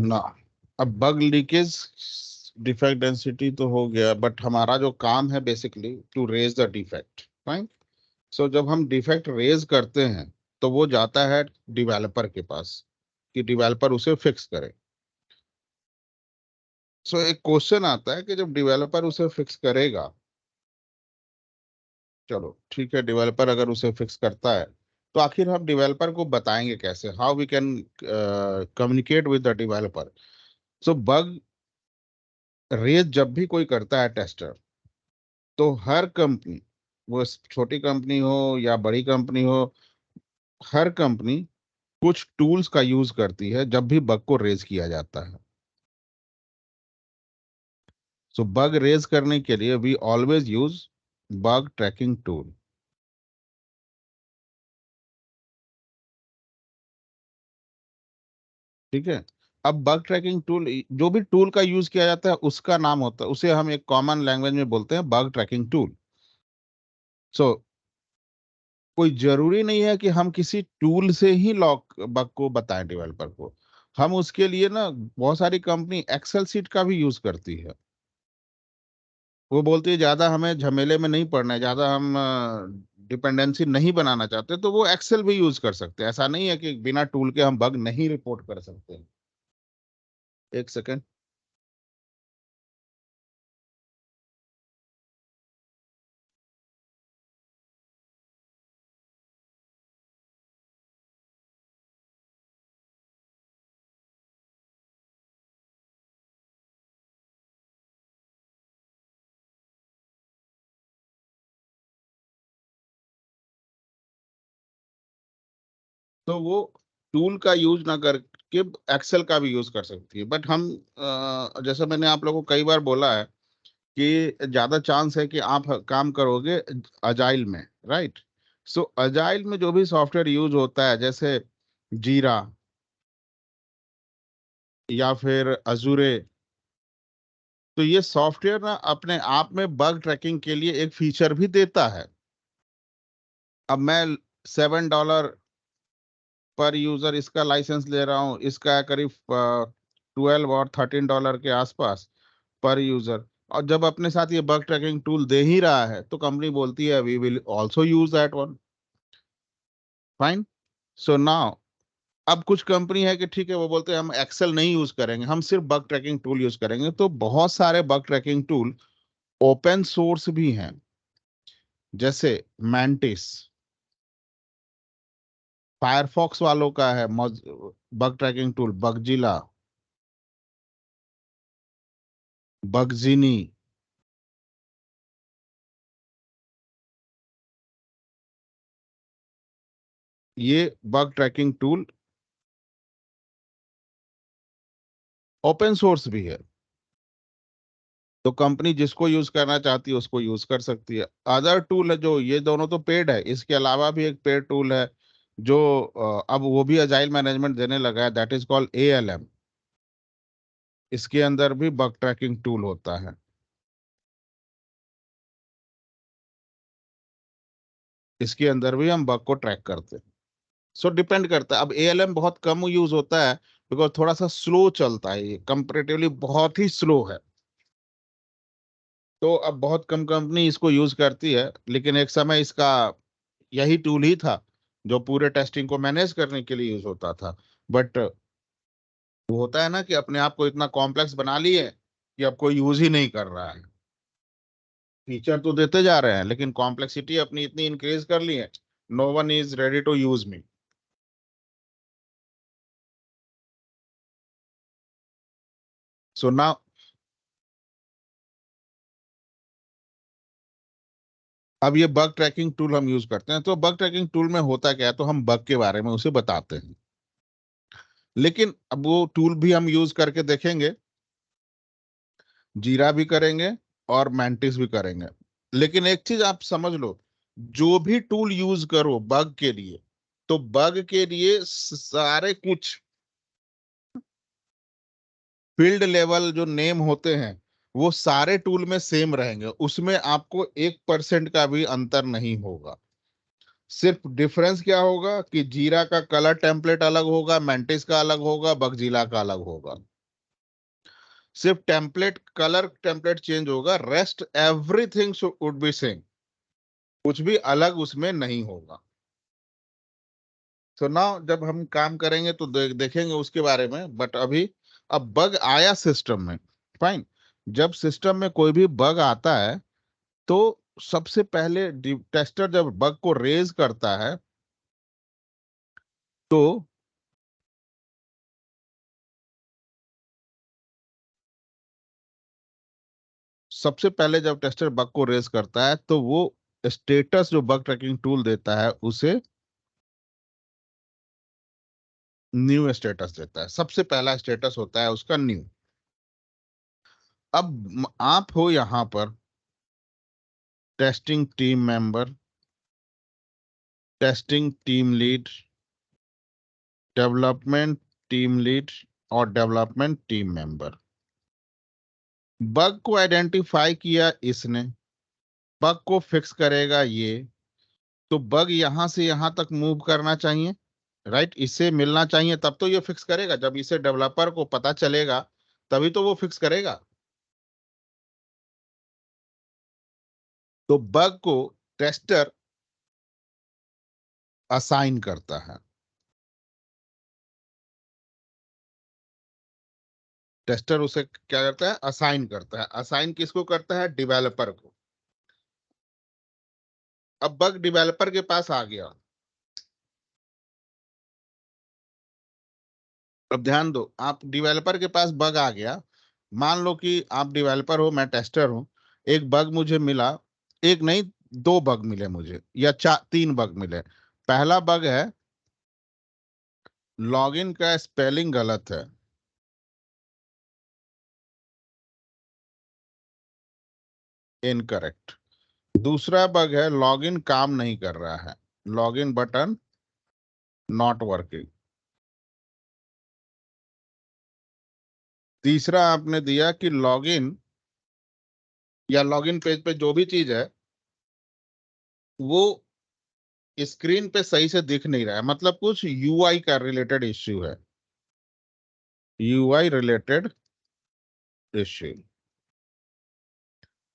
ना। अब bug leakage defect density तो हो गया, बट हमारा जो काम है basically to raise the defect. Fine. So जब हम डिफेक्ट रेज करते हैं तो वो जाता है डेवलपर के पास कि डेवलपर उसे फिक्स करे। सो एक क्वेश्चन आता है कि जब डेवलपर उसे फिक्स करेगा, चलो ठीक है, डेवलपर अगर उसे फिक्स करता है तो आखिर हम डेवलपर को बताएंगे कैसे, how we can communicate with the developer. So bug raise जब भी कोई करता है टेस्टर, तो हर कंपनी, वो छोटी कंपनी हो या बड़ी कंपनी हो, हर कंपनी कुछ टूल्स का यूज करती है जब भी बग को रेज किया जाता है। सो बग रेज करने के लिए we always use bug tracking tool. ठीक है। अब बग ट्रैकिंग टूल, जो भी टूल का यूज किया जाता है उसका नाम होता है, उसे हम एक कॉमन लैंग्वेज में बोलते हैं बग ट्रैकिंग टूल। सो कोई जरूरी नहीं है कि हम किसी टूल से ही लॉक बग को बताएं डेवलपर को। हम उसके लिए ना, बहुत सारी कंपनी एक्सेल सीट का भी यूज करती है। वो बोलती है ज्यादा हमें झमेले में नहीं पड़ना है, ज्यादा हम डिपेंडेंसी नहीं बनाना चाहते, तो वो एक्सेल भी यूज कर सकते हैं। ऐसा नहीं है कि बिना टूल के हम बग नहीं रिपोर्ट कर सकते हैं। एक सेकेंड। तो वो टूल का यूज ना करके एक्सेल का भी यूज कर सकती है, बट हम जैसे मैंने आप लोगों को कई बार बोला है कि ज्यादा चांस है कि आप काम करोगे अजाइल में, राइट। सो अजाइल में जो भी सॉफ्टवेयर यूज होता है, जैसे जीरा या फिर अजूरे, तो ये सॉफ्टवेयर ना अपने आप में बग ट्रैकिंग के लिए एक फीचर भी देता है। अब मैं $7 पर यूजर इसका लाइसेंस ले रहा हूँ, इसका है करीब 12 और $13 के आसपास पर यूजर। और जब अपने साथ ये बग ट्रैकिंग टूल दे ही रहा है तो कंपनी बोलती है we will also use that one. Fine. So now, अब कुछ कंपनी है कि ठीक है, वो बोलते हैं हम एक्सेल नहीं यूज करेंगे, हम सिर्फ बग ट्रैकिंग टूल यूज करेंगे। तो बहुत सारे bug tracking tool open source भी हैं, जैसे मैंटिस, फायरफॉक्स वालों का है बग ट्रैकिंग टूल, बगजिला, बगजीनी। ये bug tracking tool open source भी है, तो कंपनी जिसको यूज करना चाहती है उसको यूज कर सकती है। अदर टूल है जो, ये दोनों तो पेड है, इसके अलावा भी एक पेड टूल है जो अब वो भी अजाइल मैनेजमेंट देने लगा है, दैट इज कॉल्ड ALM। इसके अंदर भी बग ट्रैकिंग टूल होता है। इसके अंदर भी हम बग को ट्रैक करते हैं। सो डिपेंड करता है। अब ALM बहुत कम यूज होता है बिकॉज थोड़ा सा स्लो चलता है, ये कंपेरेटिवली बहुत ही स्लो है। तो अब बहुत कम कंपनी इसको यूज करती है, लेकिन एक समय इसका यही टूल ही था जो पूरे टेस्टिंग को मैनेज करने के लिए यूज होता था। बट वो होता है ना कि अपने आप को इतना कॉम्प्लेक्स बना लिए कि अब कोई यूज ही नहीं कर रहा है। फीचर तो देते जा रहे हैं लेकिन कॉम्प्लेक्सिटी अपनी इतनी इंक्रीज कर ली है, no one is ready to use me. So now, अब ये बग ट्रैकिंग टूल हम यूज करते हैं, तो बग ट्रैकिंग टूल में होता क्या है, तो हम बग के बारे में उसे बताते हैं। लेकिन अब वो टूल भी हम यूज करके देखेंगे, जीरा भी करेंगे और मैंटिस भी करेंगे। लेकिन एक चीज आप समझ लो, जो भी टूल यूज करो बग के लिए, तो बग के लिए सारे कुछ फील्ड लेवल जो नेम होते हैं वो सारे टूल में सेम रहेंगे, उसमें आपको 1% का भी अंतर नहीं होगा। सिर्फ डिफरेंस क्या होगा कि जीरा का कलर टेम्पलेट अलग होगा, मैंटिस का अलग होगा, बगजीला का अलग होगा। सिर्फ टेम्पलेट, कलर टेम्पलेट चेंज होगा, rest everything would be same, कुछ भी अलग उसमें नहीं होगा। सो नाउ जब हम काम करेंगे तो देखेंगे उसके बारे में, बट अभी अब बग आया सिस्टम में, फाइन। जब सिस्टम में कोई भी बग आता है तो सबसे पहले टेस्टर जब बग को रेज करता है तो सबसे पहले जब टेस्टर बग को रेज करता है तो वो स्टेटस जो बग ट्रैकिंग टूल देता है उसे न्यू स्टेटस देता है। सबसे पहला स्टेटस होता है उसका न्यू। अब आप हो यहां पर testing team member, testing team lead, development team lead और डेवलपमेंट टीम मेंबर। बग को आइडेंटिफाई किया इसने, बग को फिक्स करेगा ये, तो बग यहां से यहां तक मूव करना चाहिए, राइट, इससे मिलना चाहिए, तब तो ये फिक्स करेगा। जब इसे डेवलपर को पता चलेगा तभी तो वो फिक्स करेगा। तो बग को टेस्टर असाइन करता है। टेस्टर उसे क्या करता है, असाइन करता है। असाइन किसको करता है, डेवलपर को। अब बग डेवलपर के पास आ गया। अब ध्यान दो, आप डेवलपर के पास बग आ गया, मान लो कि आप डेवलपर हो, मैं टेस्टर हूं, एक बग मुझे मिला, एक नहीं, दो बग मिले मुझे, या चार, तीन बग मिले। पहला बग है लॉगिन का स्पेलिंग गलत है, इनकरेक्ट। दूसरा बग है लॉगिन काम नहीं कर रहा है, लॉगिन बटन नॉट वर्किंग। तीसरा आपने दिया कि लॉगिन या लॉगिन पेज पे जो भी चीज है वो स्क्रीन पे सही से दिख नहीं रहा है, मतलब कुछ यूआई का रिलेटेड इश्यू है, यूआई रिलेटेड इश्यू।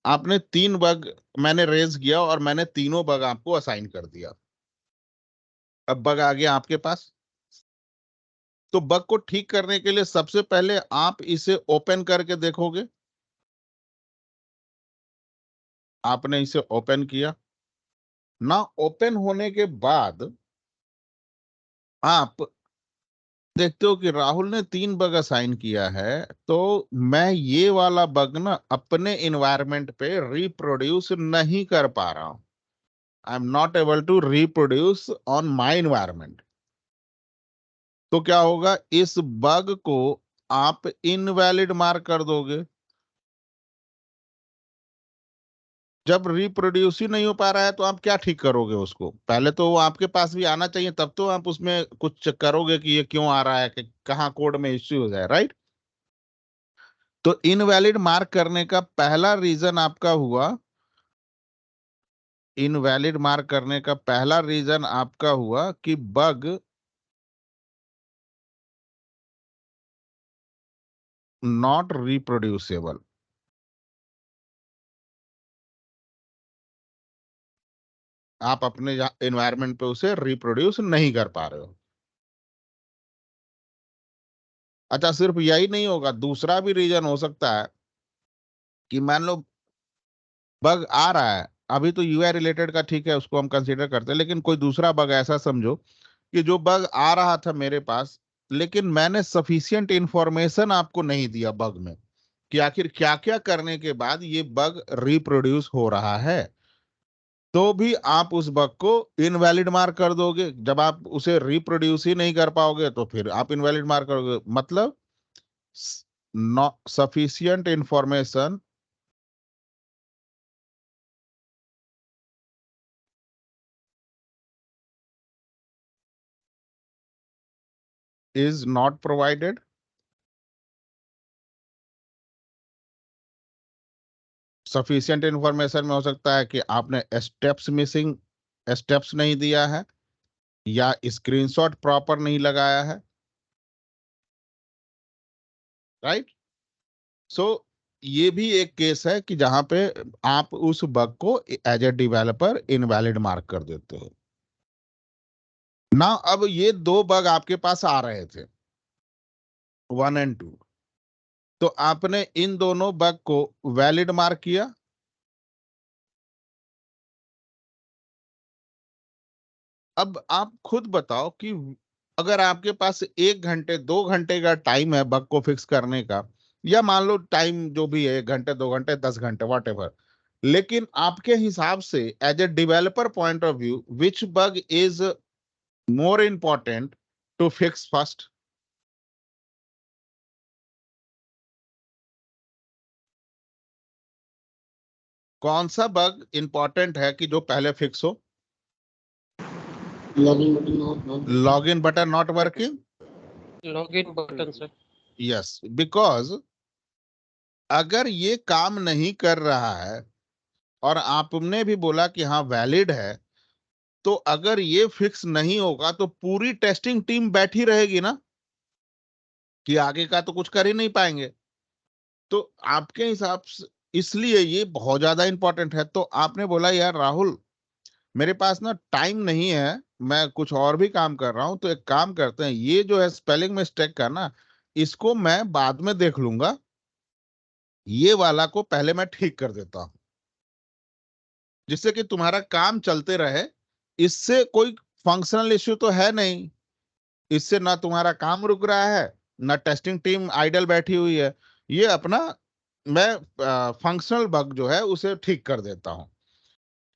आपने तीन बग मैंने रेज किया और मैंने तीनों बग आपको असाइन कर दिया। अब बग आ गया आपके पास। तो बग को ठीक करने के लिए सबसे पहले आप इसे ओपन करके देखोगे। आपने इसे ओपन किया ना, ओपन होने के बाद आप देखते हो कि राहुल ने तीन बग असाइन किया है, तो मैं ये वाला बग ना अपने इन्वायरमेंट पे रिप्रोड्यूस नहीं कर पा रहा हूं। I am not able to reproduce on my environment. तो क्या होगा, इस बग को आप इनवैलिड मार्क कर दोगे। जब रिप्रोड्यूस ही नहीं हो पा रहा है तो आप क्या ठीक करोगे उसको, पहले तो वो आपके पास भी आना चाहिए, तब तो आप उसमें कुछ करोगे कि ये क्यों आ रहा है, कि कहाँ कोड में इश्यू हो जाए, राइट। तो इनवैलिड मार्क करने का पहला रीजन आपका हुआ, इनवैलिड मार्क करने का पहला रीजन आपका हुआ कि बग नॉट रिप्रोड्यूसेबल। आप अपने एनवायरनमेंट पे उसे रिप्रोड्यूस नहीं कर पा रहे हो। अच्छा, सिर्फ यही नहीं होगा, दूसरा भी रीजन हो सकता है कि मान लो बग आ रहा है, अभी तो यूआई रिलेटेड का ठीक है, उसको हम कंसीडर करते हैं, लेकिन कोई दूसरा बग ऐसा समझो कि जो बग आ रहा था मेरे पास, लेकिन मैंने सफिशियंट इंफॉर्मेशन आपको नहीं दिया बग में कि आखिर क्या क्या करने के बाद ये बग रिप्रोड्यूस हो रहा है, तो भी आप उस बग को इनवैलिड मार्क कर दोगे। जब आप उसे रिप्रोड्यूस ही नहीं कर पाओगे तो फिर आप इनवैलिड मार्क करोगे, मतलब sufficient information is not provided. Sufficient information में हो सकता है कि आपने स्टेप्स मिसिंग, स्टेप्स नहीं दिया है, या स्क्रीनशॉट प्रॉपर नहीं लगाया है, राइट। सो ये भी एक केस है कि जहां पे आप उस बग को as a developer invalid mark कर देते हो ना। अब ये दो बग आपके पास आ रहे थे, 1 और 2, तो आपने इन दोनों बग को वैलिड मार्क किया। अब आप खुद बताओ कि अगर आपके पास 1 घंटे 2 घंटे का टाइम है बग को फिक्स करने का, या मान लो टाइम जो भी है 1 घंटे 2 घंटे 10 घंटे वॉट एवर, लेकिन आपके हिसाब से as a developer point of view which bug is more important to fix first? कौन सा बग इंपॉर्टेंट है कि जो पहले फिक्स हो? Login button not working. Login button sir. Yes, because अगर ये काम नहीं कर रहा है और आपने भी बोला कि हाँ वैलिड है, तो अगर ये फिक्स नहीं होगा तो पूरी टेस्टिंग टीम बैठी रहेगी ना, कि आगे का तो कुछ कर ही नहीं पाएंगे। तो आपके हिसाब से इसलिए ये बहुत ज्यादा इंपॉर्टेंट है। तो आपने बोला यार राहुल, मेरे पास ना टाइम नहीं है, मैं कुछ और भी काम कर रहा हूं, तो एक काम करते हैं, ये जो है स्पेलिंग मिस्टेक का ना, इसको मैं बाद में देख लूंगा, ये वाला को पहले मैं ठीक कर देता हूं, जिससे कि तुम्हारा काम चलते रहे। इससे कोई फंक्शनल इश्यू तो है नहीं, इससे ना तुम्हारा काम रुक रहा है, ना टेस्टिंग टीम आइडल बैठी हुई है। ये अपना मैं फंक्शनल बग जो है उसे ठीक कर देता हूं।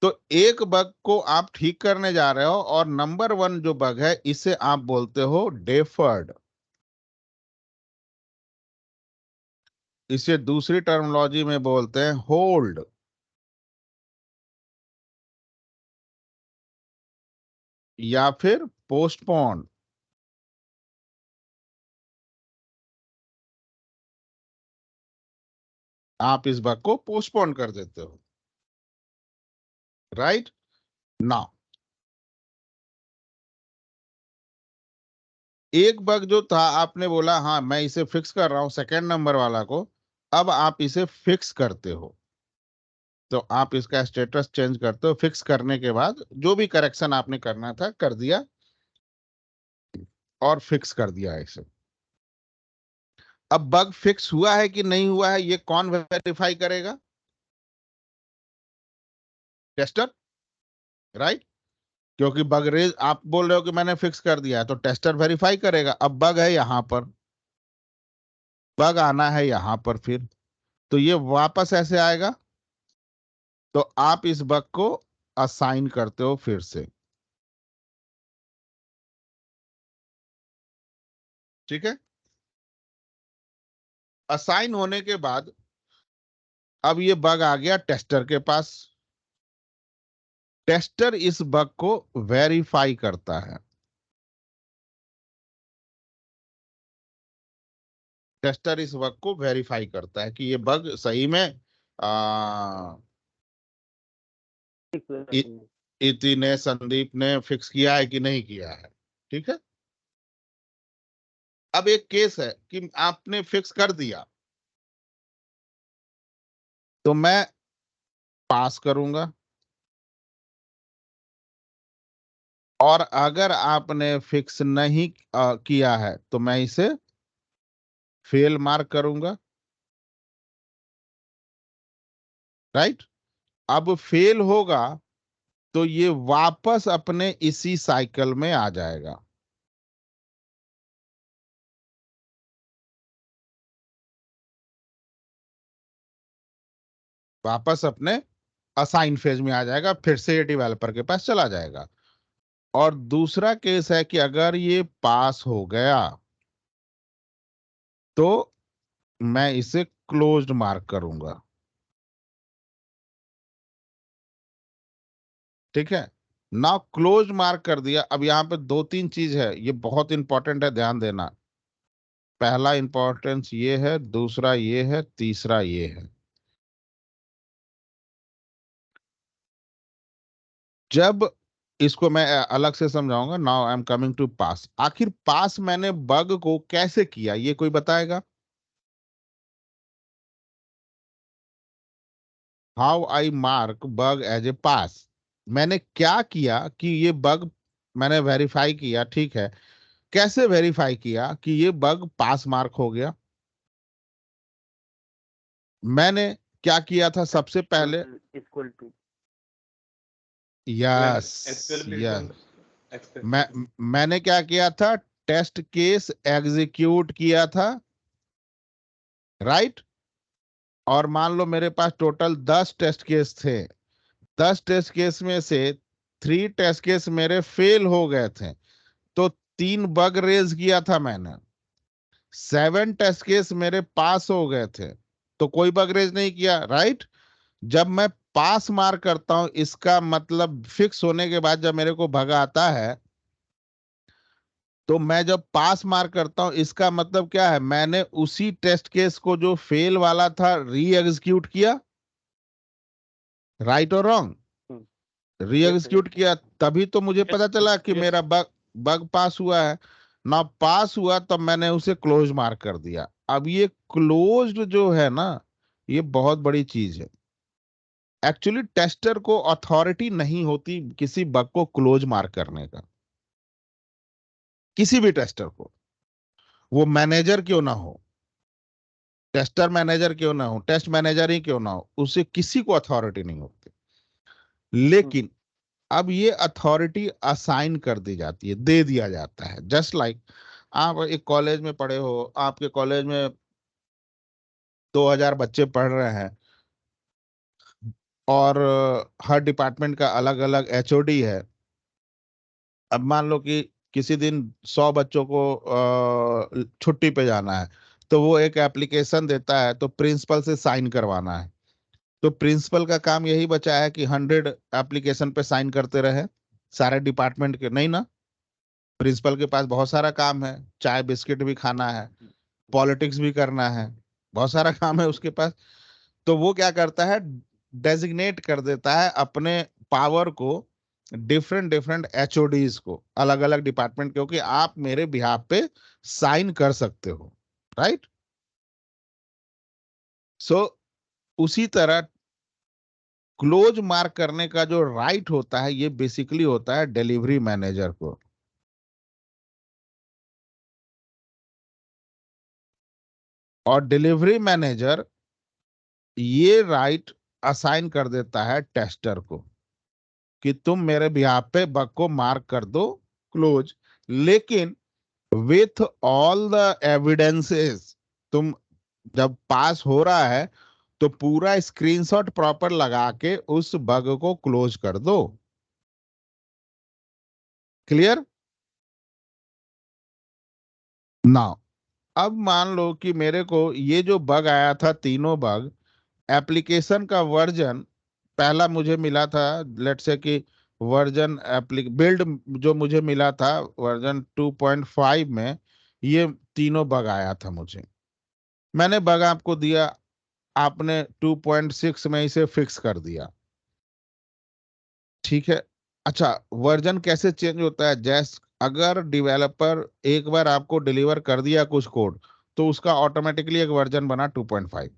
तो एक बग को आप ठीक करने जा रहे हो, और नंबर 1 जो बग है इसे आप बोलते हो डेफर्ड। इसे दूसरी टर्मिनोलॉजी में बोलते हैं होल्ड, या फिर पोस्टपोन। आप इस बग को पोस्टपोन कर देते हो, राइट नाउ। एक बग जो था आपने बोला हाँ मैं इसे फिक्स कर रहा हूं, सेकंड नंबर वाला को, अब आप इसे फिक्स करते हो। तो आप इसका स्टेटस चेंज करते हो, फिक्स करने के बाद जो भी करेक्शन आपने करना था कर दिया, और फिक्स कर दिया इसे। अब बग फिक्स हुआ है कि नहीं हुआ है ये कौन वेरीफाई करेगा? Tester, right. क्योंकि बग रेज आप बोल रहे हो कि मैंने फिक्स कर दिया है, तो टेस्टर वेरीफाई करेगा। अब बग है यहां पर, बग आना है यहां पर फिर, तो ये वापस ऐसे आएगा। तो आप इस बग को असाइन करते हो फिर से, ठीक है। असाइन होने के बाद अब ये बग आ गया टेस्टर के पास। टेस्टर इस बग को वेरीफाई करता है। टेस्टर इस बग को वेरीफाई करता है कि ये बग सही में आ, इ, इति ने संदीप ने फिक्स किया है कि नहीं किया है, ठीक है। अब एक केस है कि आपने फिक्स कर दिया, तो मैं पास करूंगा, और अगर आपने फिक्स नहीं किया है तो मैं इसे फेल मार्क करूंगा, राइट। अब फेल होगा तो ये वापस अपने इसी साइकिल में आ जाएगा। वापस अपने असाइन फेज में आ जाएगा, फिर से ये डेवलपर के पास चला जाएगा। और दूसरा केस है कि अगर ये पास हो गया तो मैं इसे क्लोज्ड मार्क करूंगा, ठीक है। ना क्लोज मार्क कर दिया। अब यहां पे 2 3 चीज है, ये बहुत इंपॉर्टेंट है, ध्यान देना। पहला इंपॉर्टेंस ये है, दूसरा ये है, तीसरा ये है। जब इसको मैं अलग से समझाऊंगा, now I am coming to pass. आखिर पास मैंने बग को कैसे किया ये कोई बताएगा? How I mark bug as a pass. मैंने क्या किया कि ये बग मैंने वेरीफाई किया, ठीक है। कैसे वेरीफाई किया कि ये बग पास मार्क हो गया? मैंने क्या किया था सबसे पहले? Equal to yes, SQL based yes. on expectation. मैंने क्या किया था? टेस्ट केस एग्जीक्यूट किया था, राइट। और मान लो मेरे पास टोटल 10 टेस्ट केस थे। 10 टेस्ट केस में से 3 टेस्ट केस मेरे फेल हो गए थे, तो 3 बग रेज किया था मैंने। 7 टेस्ट केस मेरे पास हो गए थे, तो कोई बग रेज नहीं किया, राइट। जब मैं पास मार्क करता हूं, इसका मतलब फिक्स होने के बाद जब मेरे को बग आता है, तो मैं जब पास मार्क करता हूं, इसका मतलब क्या है? मैंने उसी टेस्ट केस को जो फेल वाला था री एग्जीक्यूट किया, राइट और रॉन्ग? री एग्जीक्यूट किया, तभी तो मुझे पता चला कि मेरा बग बग पास हुआ है ना। पास हुआ तब मैंने उसे क्लोज मार्क कर दिया। अब ये क्लोज्ड जो है ना, ये बहुत बड़ी चीज है। एक्चुअली टेस्टर को अथॉरिटी नहीं होती किसी बग को क्लोज मार्क करने का। किसी भी टेस्टर को, वो मैनेजर क्यों ना हो, टेस्टर मैनेजर क्यों ना हो, टेस्ट मैनेजर ही क्यों ना हो, उसे किसी को अथॉरिटी नहीं होती। लेकिन अब ये अथॉरिटी असाइन कर दी जाती है, दे दिया जाता है। जस्ट लाइक आप एक कॉलेज में पढ़े हो, आपके कॉलेज में 2000 बच्चे पढ़ रहे हैं, और हर डिपार्टमेंट का अलग अलग एचओडी है। अब मान लो कि किसी दिन 100 बच्चों को छुट्टी पे जाना है, तो वो एक एप्लीकेशन देता है, तो प्रिंसिपल से साइन करवाना है। तो प्रिंसिपल का काम यही बचा है कि 100 एप्लीकेशन पे साइन करते रहे, सारे डिपार्टमेंट के, नहीं ना। प्रिंसिपल के पास बहुत सारा काम है, चाय बिस्किट भी खाना है, पॉलिटिक्स भी करना है, बहुत सारा काम है उसके पास। तो वो क्या करता है? डेजिग्नेट कर देता है अपने पावर को डिफरेंट डिफरेंट एचओडीज को, अलग अलग डिपार्टमेंट, क्योंकि आप मेरे बिहाफ पे साइन कर सकते हो, राइट। सो उसी तरह क्लोज मार्क करने का जो राइट होता है, ये बेसिकली होता है डिलीवरी मैनेजर को। और डिलीवरी मैनेजर ये राइट असाइन कर देता है टेस्टर को कि तुम मेरे बिहाफ पे बग को मार्क कर दो क्लोज, लेकिन विथ ऑल द एविडेंसेस। तुम जब पास हो रहा है, तो पूरा स्क्रीनशॉट प्रॉपर लगा के उस बग को क्लोज कर दो। Clear now? अब मान लो कि मेरे को ये जो बग आया था, तीनों बग, एप्लीकेशन का वर्जन पहला मुझे मिला था, लेट से कि वर्जन एप्लिक बिल्ड जो मुझे मिला था वर्जन 2.5 में, ये तीनों बग आया था मुझे। मैंने बग आपको दिया, आपने 2.6 में इसे फिक्स कर दिया, ठीक है। अच्छा, वर्जन कैसे चेंज होता है? जैस अगर डेवलपर एक बार आपको डिलीवर कर दिया कुछ कोड, तो उसका ऑटोमेटिकली एक वर्जन बना 2.5,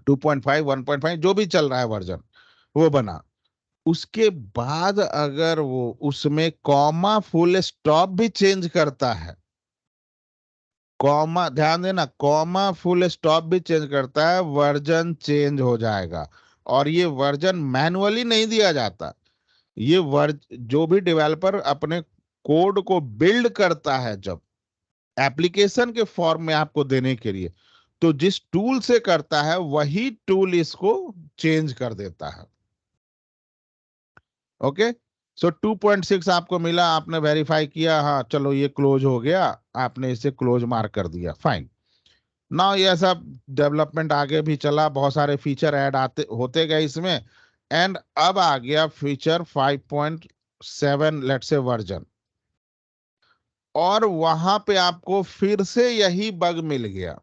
2.5, 1.5, जो भी चल रहा है वर्जन, वो बना। उसके बाद अगर वो उसमें कॉमा फुल स्टॉप भी चेंज करता है, कॉमा ध्यान देना, कॉमा फुल स्टॉप भी चेंज करता है, वर्जन चेंज हो जाएगा। और ये वर्जन मैनुअली नहीं दिया जाता। ये वर्ज जो भी डेवलपर अपने कोड को बिल्ड करता है, जब एप्लीकेशन के फॉर्म में आपको देने के लिए, तो जिस टूल से करता है वही टूल इसको चेंज कर देता है। ओके। सो 2.6 आपको मिला, आपने वेरीफाई किया, हाँ चलो ये क्लोज हो गया, आपने इसे क्लोज मार्क कर दिया, फाइन। ना ये सब डेवलपमेंट आगे भी चला, बहुत सारे फीचर ऐड आते होते गए इसमें, एंड अब आ गया फीचर 5.7 लेट से वर्जन। और वहां पे आपको फिर से यही बग मिल गया,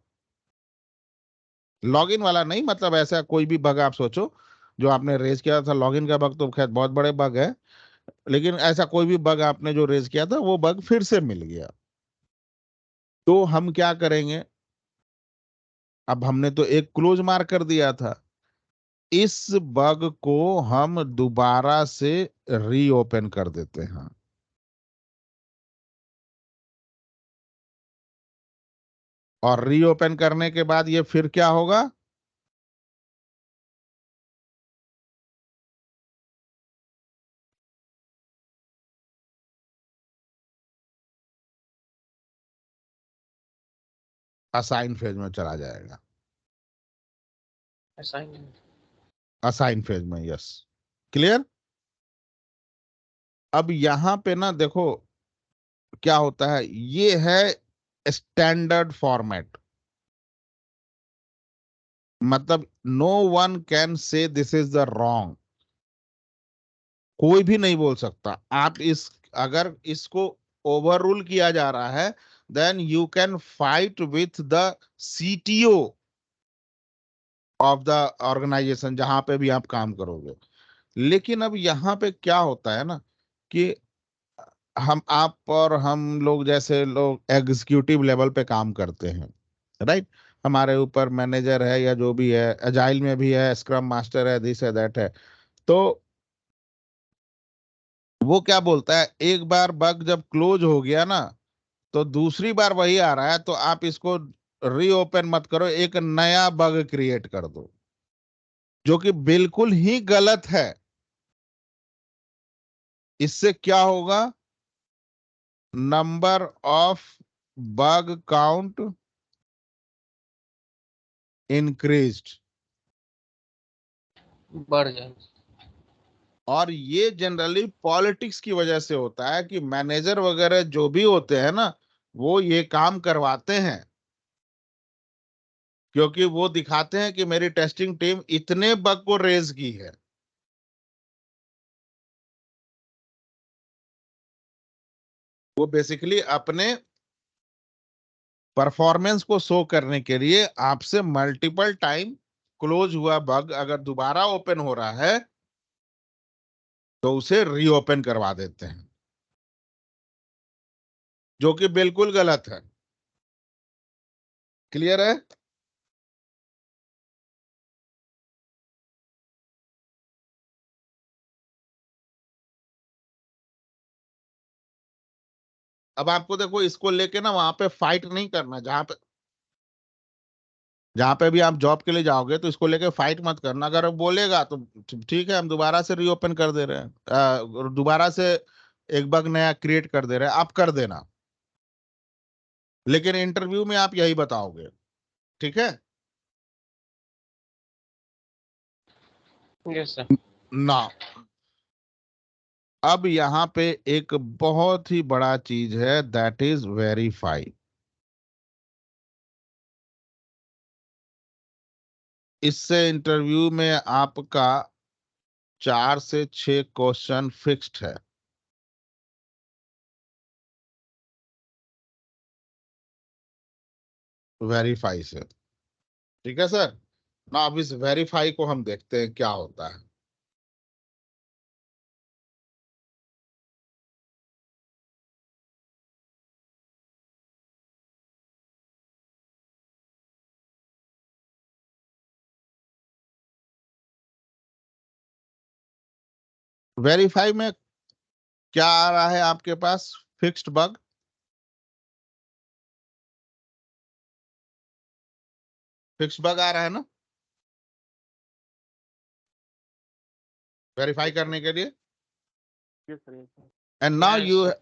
लॉगिन वाला नहीं, मतलब ऐसा कोई भी बग आप सोचो जो आपने रेज किया था। लॉगिन का बग तो खैर बहुत बड़े बग है, लेकिन ऐसा कोई भी बग आपने जो रेज किया था, वो बग फिर से मिल गया। तो हम क्या करेंगे? अब हमने तो एक क्लोज मार्क कर दिया था, इस बग को हम दोबारा से रीओपन कर देते हैं। और रीओपन करने के बाद ये फिर क्या होगा? असाइन फेज में चला जाएगा। असाइनमेंट। असाइन फेज में, यस। क्लियर? अब यहां पे ना देखो क्या होता है, ये है स्टैंडर्ड फॉर्मेट। मतलब no one can say this is the wrong. कोई भी नहीं बोल सकता। आप इस अगर इसको ओवर रूल किया जा रहा है, then you can fight with the CTO of the organization जहां पे भी आप काम करोगे। लेकिन अब यहाँ पे क्या होता है ना कि हम आप और हम लोग जैसे लोग एग्जीक्यूटिव लेवल पे काम करते हैं, राइट? हमारे ऊपर मैनेजर है या जो भी है, अजाइल में भी है, स्क्रम मास्टर है, दिस है, दैट है। तो वो क्या बोलता है, एक बार बग जब क्लोज हो गया ना, तो दूसरी बार वही आ रहा है तो आप इसको रीओपन मत करो, एक नया बग क्रिएट कर दो, जो कि बिल्कुल ही गलत है। इससे क्या होगा? Number of bug count increased. बढ़ जाए। और ये जनरली पॉलिटिक्स की वजह से होता है कि मैनेजर वगैरह जो भी होते हैं ना, वो ये काम करवाते हैं क्योंकि वो दिखाते हैं कि मेरी टेस्टिंग टीम इतने बग को रेज की है। वो बेसिकली अपने परफॉर्मेंस को शो करने के लिए आपसे मल्टीपल टाइम क्लोज हुआ बग अगर दोबारा ओपन हो रहा है तो उसे रीओपन करवा देते हैं, जो कि बिल्कुल गलत है। क्लियर है? अब आपको देखो इसको लेके ना वहां पे फाइट नहीं करना। जहां पे भी आप जॉब के लिए जाओगे तो इसको लेके फाइट मत करना। अगर वो बोलेगा तो ठीक है, हम दोबारा से रीओपन कर दे रहे हैं, दोबारा से एक बग नया क्रिएट कर दे रहे हैं, आप कर देना। लेकिन इंटरव्यू में आप यही बताओगे, ठीक है यस सर। ना? अब यहाँ पे एक बहुत ही बड़ा चीज है, दैट इज वेरीफाई। इससे इंटरव्यू में आपका 4 से 6 क्वेश्चन फिक्स्ड है, वेरीफाई से। ठीक है सर ना? अब इस वेरीफाई को हम देखते हैं क्या होता है। वेरीफाई में क्या आ रहा है आपके पास? Fixed bug. फिक्स्ड बग आ रहा है ना वेरीफाई करने के लिए? Yes sir. And now yes you, sir.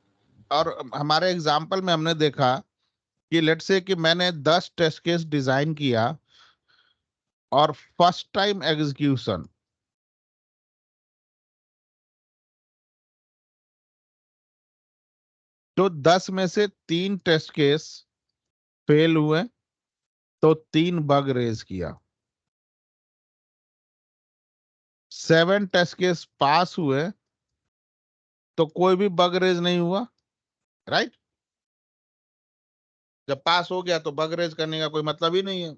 और हमारे एग्जाम्पल में हमने देखा कि लेट्स से कि मैंने 10 टेस्ट केस डिजाइन किया और फर्स्ट टाइम एग्जीक्यूशन तो 10 में से 3 टेस्ट केस फेल हुए तो 3 बग रेज किया। 7 टेस्ट केस पास हुए तो कोई भी बग रेज नहीं हुआ, राइट? जब पास हो गया तो बग रेज करने का कोई मतलब ही नहीं है।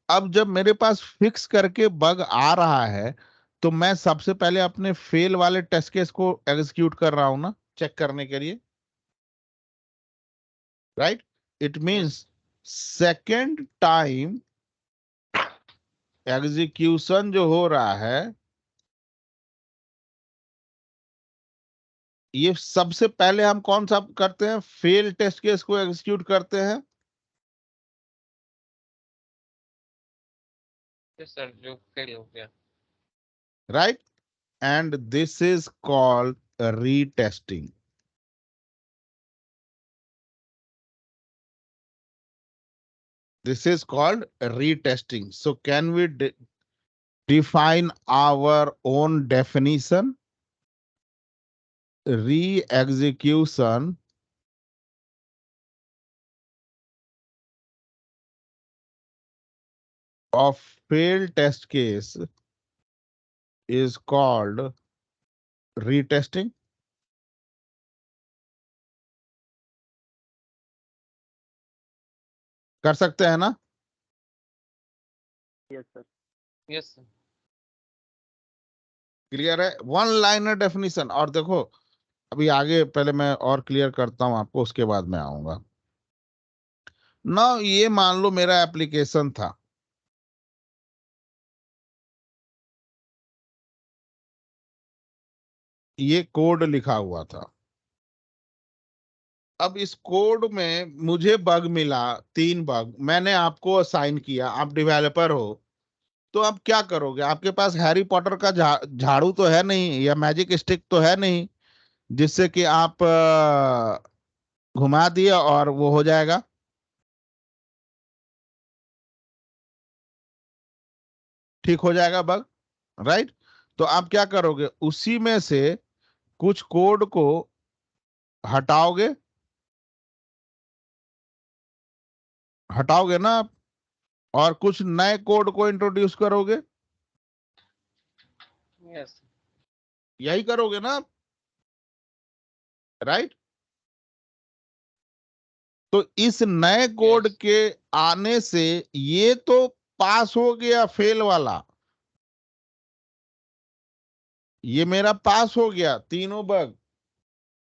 अब जब मेरे पास फिक्स करके बग आ रहा है तो मैं सबसे पहले अपने फेल वाले टेस्ट केस को एग्जीक्यूट कर रहा हूं ना, चेक करने के लिए, right? It yes. Means second time execution जो हो रहा है ये सबसे पहले हम कौन सा करते हैं, फेल टेस्ट केस को एग्जीक्यूट करते हैं, यस सर, जो फेल हो गया। Right, and this is called retesting. This is called retesting. So can we define our own definition? Re-execution of failed test case is called retesting. कर सकते हैं ना? Yes sir. Yes sir. Clear है? One liner definition. और देखो अभी आगे पहले मैं और क्लियर करता हूं आपको, उसके बाद मैं आऊंगा ना। ये मान लो मेरा एप्लीकेशन था, ये कोड लिखा हुआ था। अब इस कोड में मुझे बग मिला, 3 बग मैंने आपको असाइन किया, आप डेवलपर हो, तो आप क्या करोगे? आपके पास हैरी पॉटर का झाड़ू तो है नहीं, या मैजिक स्टिक तो है नहीं जिससे कि आप घुमा दिए और वो हो जाएगा। ठीक हो जाएगा बग, राइट? तो आप क्या करोगे, उसी में से कुछ कोड को हटाओगे, हटाओगे ना आप, और कुछ नए कोड को इंट्रोड्यूस करोगे। यस। यही करोगे ना आप, राइट? तो इस नए कोड यस। के आने से ये तो पास हो गया फेल वाला, ये मेरा पास हो गया 3 बग,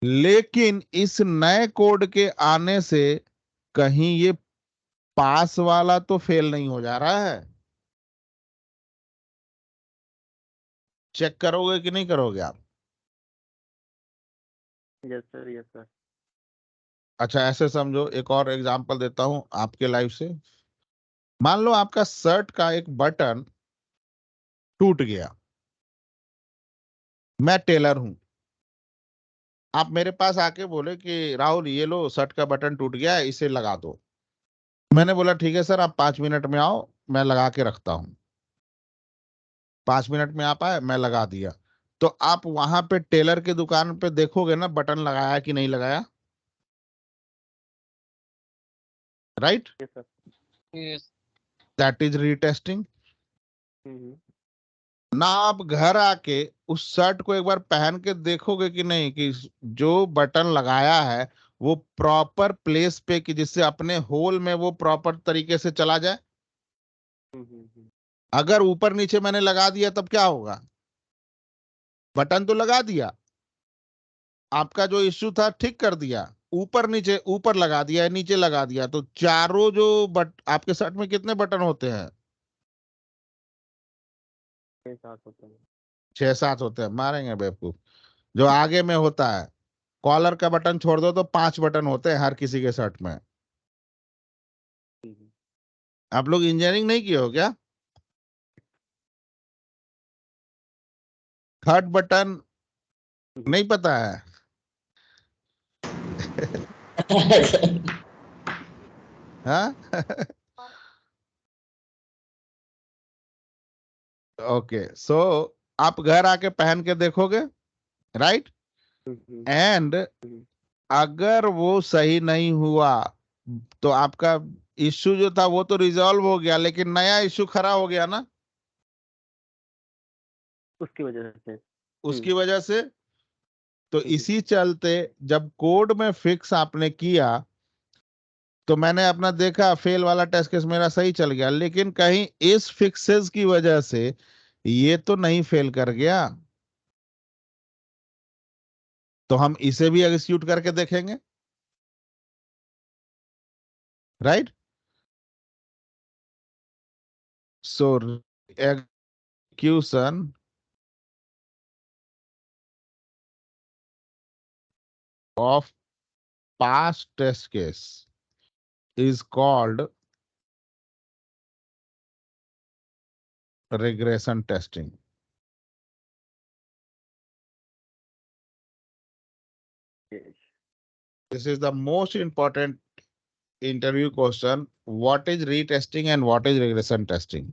लेकिन इस नए कोड के आने से कहीं ये पास वाला तो फेल नहीं हो जा रहा है। चेक करोगे कि नहीं करोगे आप? Yes sir. Yes sir. अच्छा ऐसे समझो, एक और एग्जांपल देता हूं आपके लाइफ से। मान लो आपका शर्ट का एक बटन टूट गया, मैं टेलर हूं, आप मेरे पास आके बोले कि राहुल ये लो शर्ट का बटन टूट गया है, इसे लगा दो। मैंने बोला ठीक है सर, आप 5 मिनट में आओ, मैं लगा के रखता हूँ। 5 मिनट में आप आए, मैं लगा दिया। तो आप वहां पे टेलर की दुकान पे देखोगे ना बटन लगाया कि नहीं लगाया, right? Yes sir. Yes. That is retesting. Hmm. ना आप घर आके उस शर्ट को एक बार पहन के देखोगे कि नहीं, कि जो बटन लगाया है वो प्रॉपर प्लेस पे, कि जिससे अपने होल में वो प्रॉपर तरीके से चला जाए। अगर ऊपर नीचे मैंने लगा दिया तब क्या होगा? बटन तो लगा दिया, आपका जो इश्यू था ठीक कर दिया, ऊपर नीचे, ऊपर लगा दिया नीचे लगा दिया, तो चारों जो आपके शर्ट में कितने बटन होते हैं? 6-7 होते हैं। 6-7 होते हैं, मारेंगे बेवकूफ। जो आगे में होता है, कॉलर का बटन छोड़ दो तो 5 बटन होते हैं हर किसी के शर्ट में। आप लोग इंजीनियरिंग नहीं किए हो क्या? थर्ड बटन नहीं पता है? हाँ ओके, सो आप घर आके पहन के देखोगे, राइट? एंड अगर वो सही नहीं हुआ तो आपका इश्यू जो था वो तो रिजॉल्व हो गया, लेकिन नया इश्यू खड़ा हो गया ना, उसकी वजह से। उसकी वजह से। तो इसी चलते जब कोड में फिक्स आपने किया तो मैंने अपना देखा फेल वाला टेस्ट केस मेरा सही चल गया, लेकिन कहीं इस फिक्सेस की वजह से ये तो नहीं फेल कर गया, तो हम इसे भी एग्जीक्यूट करके देखेंगे, right? So execution of past test case is called regression testing. Yes. This is the most important interview question. What is retesting and what is regression testing?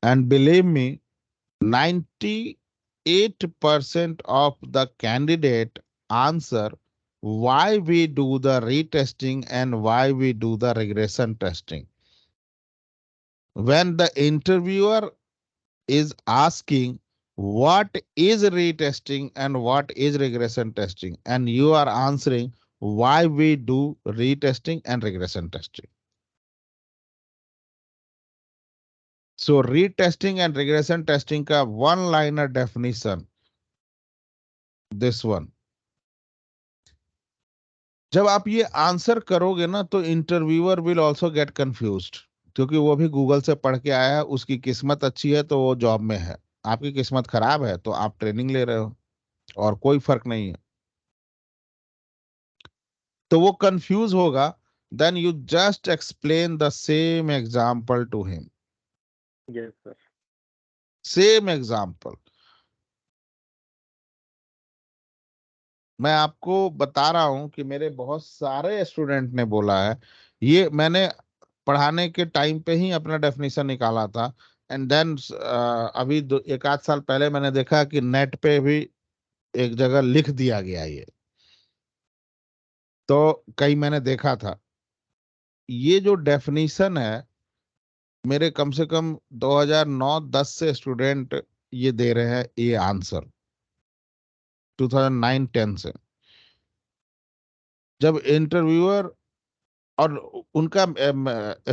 And believe me, 98% of the candidate answer why we do the retesting and why we do the regression testing. When the interviewer is asking what is retesting and what is regression testing, and you are answering why we do retesting and regression testing. So retesting and regression testing का one liner definition, this one. जब आप ये answer करोगे ना तो interviewer will also get confused, क्योंकि वो भी गूगल से पढ़ के आया है, उसकी किस्मत अच्छी है तो वो जॉब में है, आपकी किस्मत खराब है तो आप ट्रेनिंग ले रहे हो और कोई फर्क नहीं है, तो वो कंफ्यूज होगा. Then you just explain the same example to him, Yes, sir. Same example. मैं आपको बता रहा हूं कि मेरे बहुत सारे स्टूडेंट ने बोला है, ये मैंने पढ़ाने के टाइम पे ही अपना डेफिनेशन निकाला था. एंड देन अभी एक आध साल पहले मैंने देखा कि नेट पे भी एक जगह लिख दिया गया ये, तो कहीं मैंने देखा था. ये जो डेफिनेशन है, मेरे कम से कम 2009-10 से स्टूडेंट ये दे रहे हैं ये आंसर, 2009-10 से. जब इंटरव्यूअर और उनका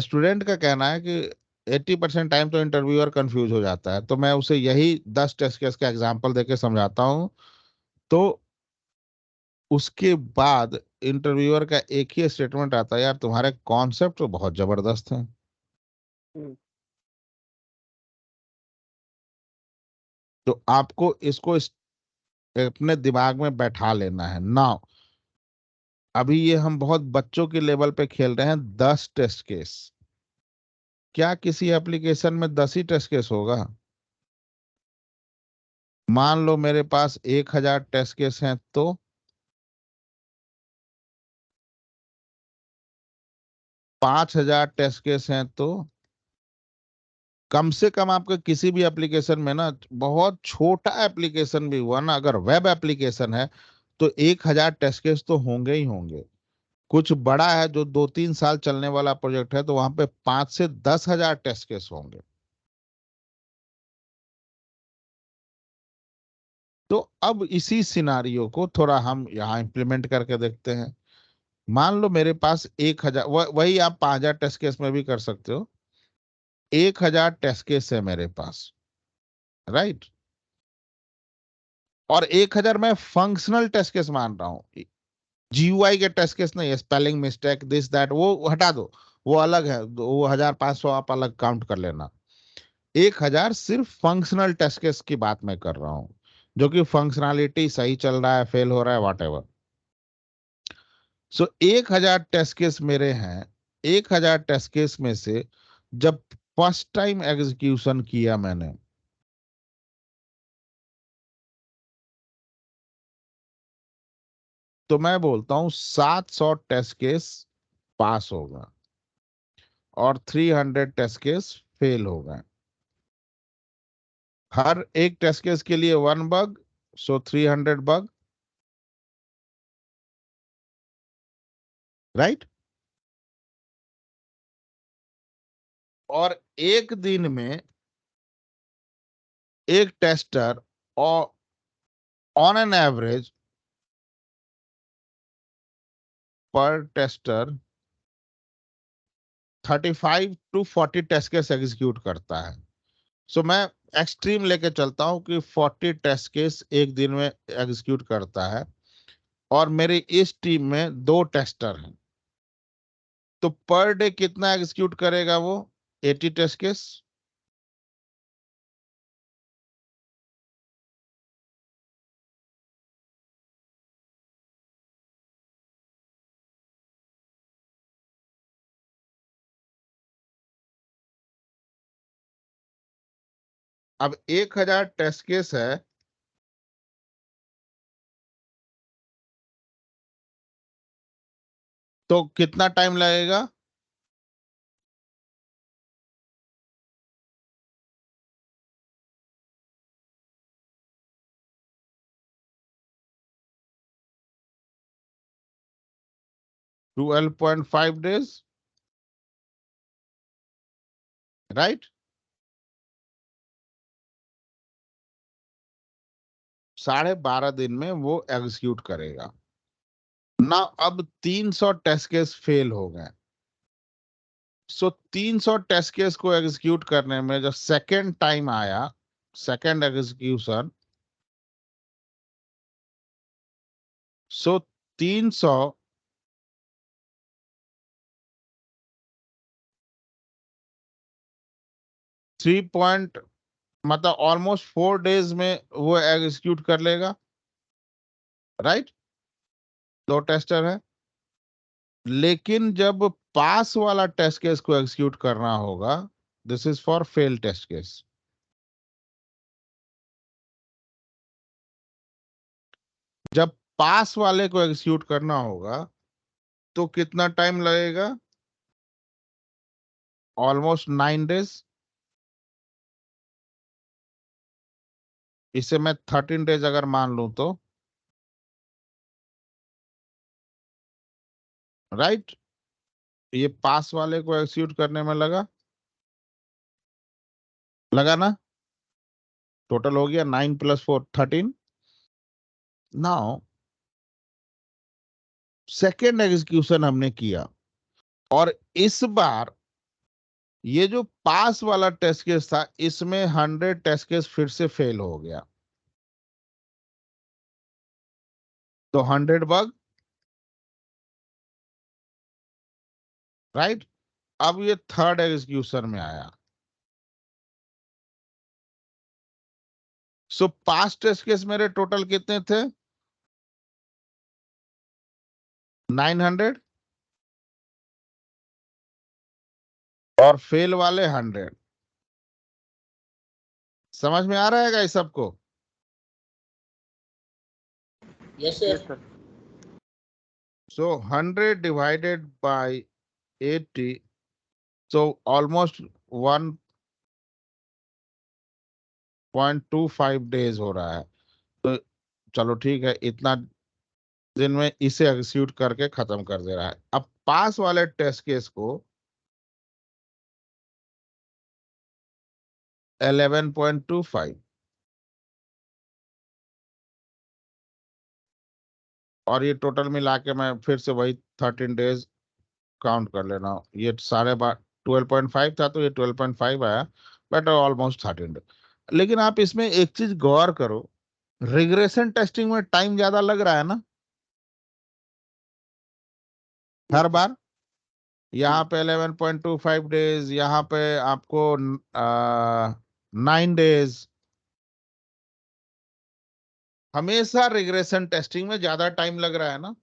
स्टूडेंट का कहना है कि 80% टाइम तो इंटरव्यूअर कंफ्यूज हो जाता है, तो मैं उसे यही 10 टेस्ट केस का एग्जांपल देके समझाता हूं, तो उसके बाद इंटरव्यूअर का एक ही स्टेटमेंट आता है, यार तुम्हारे कॉन्सेप्ट तो बहुत जबरदस्त हैं. हम्म, तो आपको इसको अपने दिमाग में बैठा लेना है. नाउ अभी ये हम बहुत बच्चों के लेवल पे खेल रहे हैं. 10 टेस्ट केस, क्या किसी एप्लीकेशन में 10 ही टेस्ट केस होगा? मान लो मेरे पास 1000 टेस्ट केस हैं, तो 5000 टेस्ट केस हैं, तो कम से कम आपके किसी भी एप्लीकेशन में ना, बहुत छोटा एप्लीकेशन भी हुआ ना, अगर वेब एप्लीकेशन है तो 1000 टेस्ट केस तो होंगे ही होंगे. कुछ बड़ा है जो 2-3 साल चलने वाला प्रोजेक्ट है, तो वहां पे 5 से 10,000 टेस्ट केस होंगे. तो अब इसी सिनारियो को थोड़ा हम यहाँ इंप्लीमेंट करके देखते हैं. मान लो मेरे पास 1000, वही आप 5000 टेस्ट केस में भी कर सकते हो. 1000 टेस्ट केस है मेरे पास, राइट? और 1000 मैं फंक्शनल टेस्ट केस मान रहा हूं, जीयूआई के टेस्ट केस नहीं है, स्पेलिंग मिस्टेक दिस दैट वो हटा दो, वो अलग है, वो 1500 आप अलग काउंट कर लेना. 1000 सिर्फ फंक्शनल टेस्ट केस की बात मैं कर रहा हूं, जो कि फंक्शनैलिटी सही चल रहा है, फेल हो रहा है, whatever. So 1000 test case मेरे हैं. 1000 टेस्ट केस में से जब फर्स्ट टाइम एग्जीक्यूशन किया मैंने, तो मैं बोलता हूं 700 टेस्ट केस पास होगा और 300 टेस्ट केस फेल होगा. हर एक टेस्ट केस के लिए 1 बग, सो 300 बग, राइट? और एक दिन में एक टेस्टर और ऑन एन एवरेज पर tester 35 to 40 test case execute करता है. सो मैं एक्सट्रीम लेके चलता हूं कि 40 टेस्ट केस एक दिन में एग्जीक्यूट करता है, और मेरी इस टीम में 2 टेस्टर हैं, तो पर डे कितना एग्जीक्यूट करेगा वो? 80 टेस्ट केस। अब 1000 टेस्ट केस है, तो कितना टाइम लगेगा? $12.5 राइट। 12.5 दिन में वो एग्जीक्यूट करेगा ना। अब 300 टेस्ट केस फेल हो गए। सो 300 टेस्ट केस को एग्जीक्यूट करने में जब सेकेंड टाइम आया, सेकेंड एग्जीक्यूशन, सो 300 3 पॉइंट मतलब ऑलमोस्ट 4 डेज में वो एग्जीक्यूट कर लेगा, राइट। 2 टेस्टर है। लेकिन जब पास वाला टेस्ट केस को एग्जीक्यूट करना होगा, this is for fail test case. जब पास वाले को एग्जीक्यूट करना होगा तो कितना टाइम लगेगा? Almost 9 days. इसे मैं 13 डेज अगर मान लूं तो, राइट। ये पास वाले को एग्जीक्यूट करने में लगा ना। टोटल हो गया 9 + 4 13। नाउ सेकेंड एग्जीक्यूशन हमने किया, और इस बार ये जो पास वाला टेस्ट केस था, इसमें 100 टेस्ट केस फिर से फेल हो गया, तो 100 बग, राइट। अब ये थर्ड एग्जीक्यूशन में आया। सो पास टेस्ट केस मेरे टोटल कितने थे? 900, और फेल वाले 100। समझ में आ रहा है इस सबको? Yes yes sir. Sir. So 100 divided by 80, so almost 1.25 days हो रहा है। तो चलो ठीक है, इतना दिन में इसे एग्जीक्यूट करके खत्म कर दे रहा है। अब पास वाले टेस्ट केस को 11.25, और ये टोटल मिला के मैं फिर से वही 13 डेज काउंट कर लेना। ये 12.5 था, तो ये 12.5 आया, बट ऑलमोस्ट 13 डेज। लेकिन आप इसमें एक चीज गौर करो, रिग्रेशन टेस्टिंग में टाइम ज्यादा लग रहा है ना हर बार। यहाँ पे 11.25 डेज, यहाँ पे आपको 9 डेज। हमेशा रिग्रेशन टेस्टिंग में ज्यादा टाइम लग रहा है ना।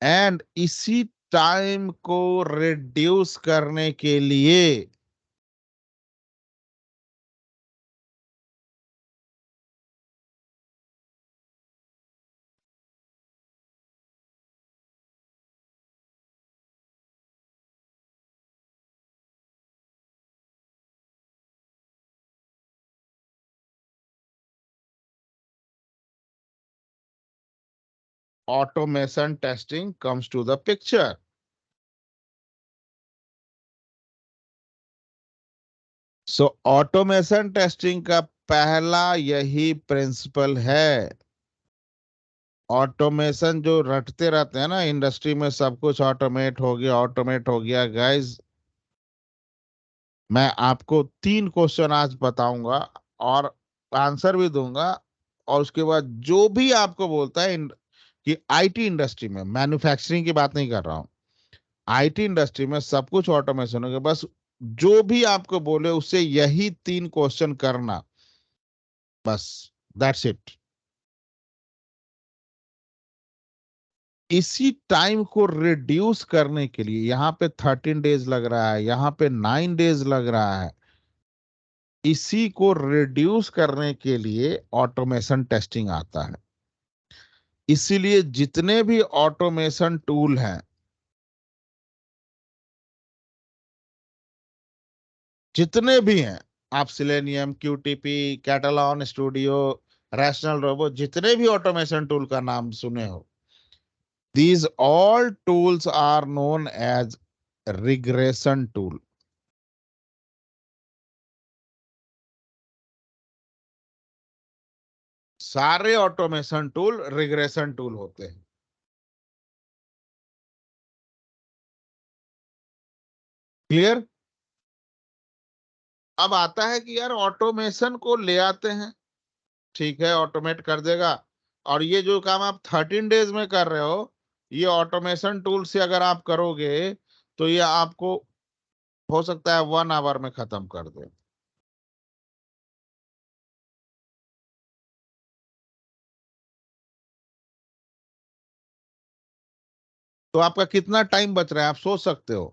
एंड इसी टाइम को रिड्यूस करने के लिए automation testing comes to the picture. So automation testing का पहला यही प्रिंसिपल है। ऑटोमेशन जो रटते रहते हैं ना इंडस्ट्री में, सब कुछ ऑटोमेट हो गया, ऑटोमेट हो गया। गाइस, मैं आपको 3 क्वेश्चन आज बताऊंगा और आंसर भी दूंगा, और उसके बाद जो भी आपको बोलता है कि आईटी इंडस्ट्री में, मैन्युफैक्चरिंग की बात नहीं कर रहा हूं, आईटी इंडस्ट्री में सब कुछ ऑटोमेशन हो गया, बस जो भी आपको बोले उससे यही 3 क्वेश्चन करना, बस, दैट्स इट। इसी टाइम को रिड्यूस करने के लिए यहां पे 13 डेज लग रहा है, यहां पे 9 डेज लग रहा है, इसी को रिड्यूस करने के लिए ऑटोमेशन टेस्टिंग आता है। इसीलिए जितने भी ऑटोमेशन टूल हैं, जितने भी हैं, आप Selenium, QTP, Katalon studio, Rational Robot, जितने भी ऑटोमेशन टूल का नाम सुने हो, these all tools are known as regression tool। सारे ऑटोमेशन टूल रिग्रेशन टूल होते हैं। क्लियर? अब आता है कि यार ऑटोमेशन को ले आते हैं, ठीक है, ऑटोमेट कर देगा, और ये जो काम आप 13 डेज में कर रहे हो, ये ऑटोमेशन टूल से अगर आप करोगे तो ये आपको हो सकता है 1 आवर में खत्म कर दे। तो आपका कितना टाइम बच रहा है, आप सोच सकते हो,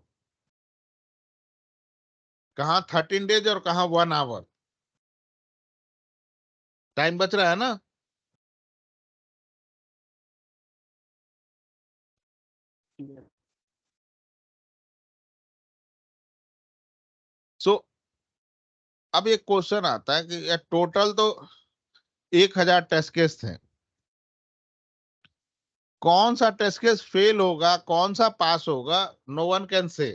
कहाँ 13 डेज और कहाँ 1 आवर, टाइम बच रहा है ना। Yes. सो अब एक क्वेश्चन आता है कि टोटल तो 1000 टेस्ट केस थे, कौन सा टेस्ट केस फेल होगा, कौन सा पास होगा, no one can say,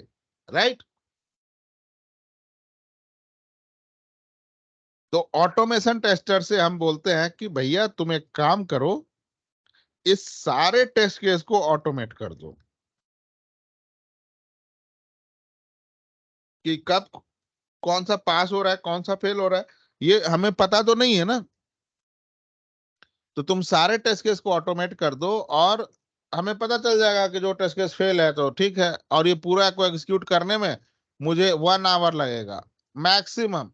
right. तो ऑटोमेशन टेस्टर से हम बोलते हैं कि भैया तुम एक काम करो, इस सारे टेस्ट केस को ऑटोमेट कर दो, कि कब कौन सा पास हो रहा है, कौन सा फेल हो रहा है, ये हमें पता तो नहीं है ना। तो तुम सारे टेस्ट केस को ऑटोमेट कर दो, और हमें पता चल जाएगा कि जो टेस्ट केस फेल है तो ठीक है, और ये पूरा को एग्जीक्यूट करने में मुझे 1 आवर लगेगा मैक्सिमम।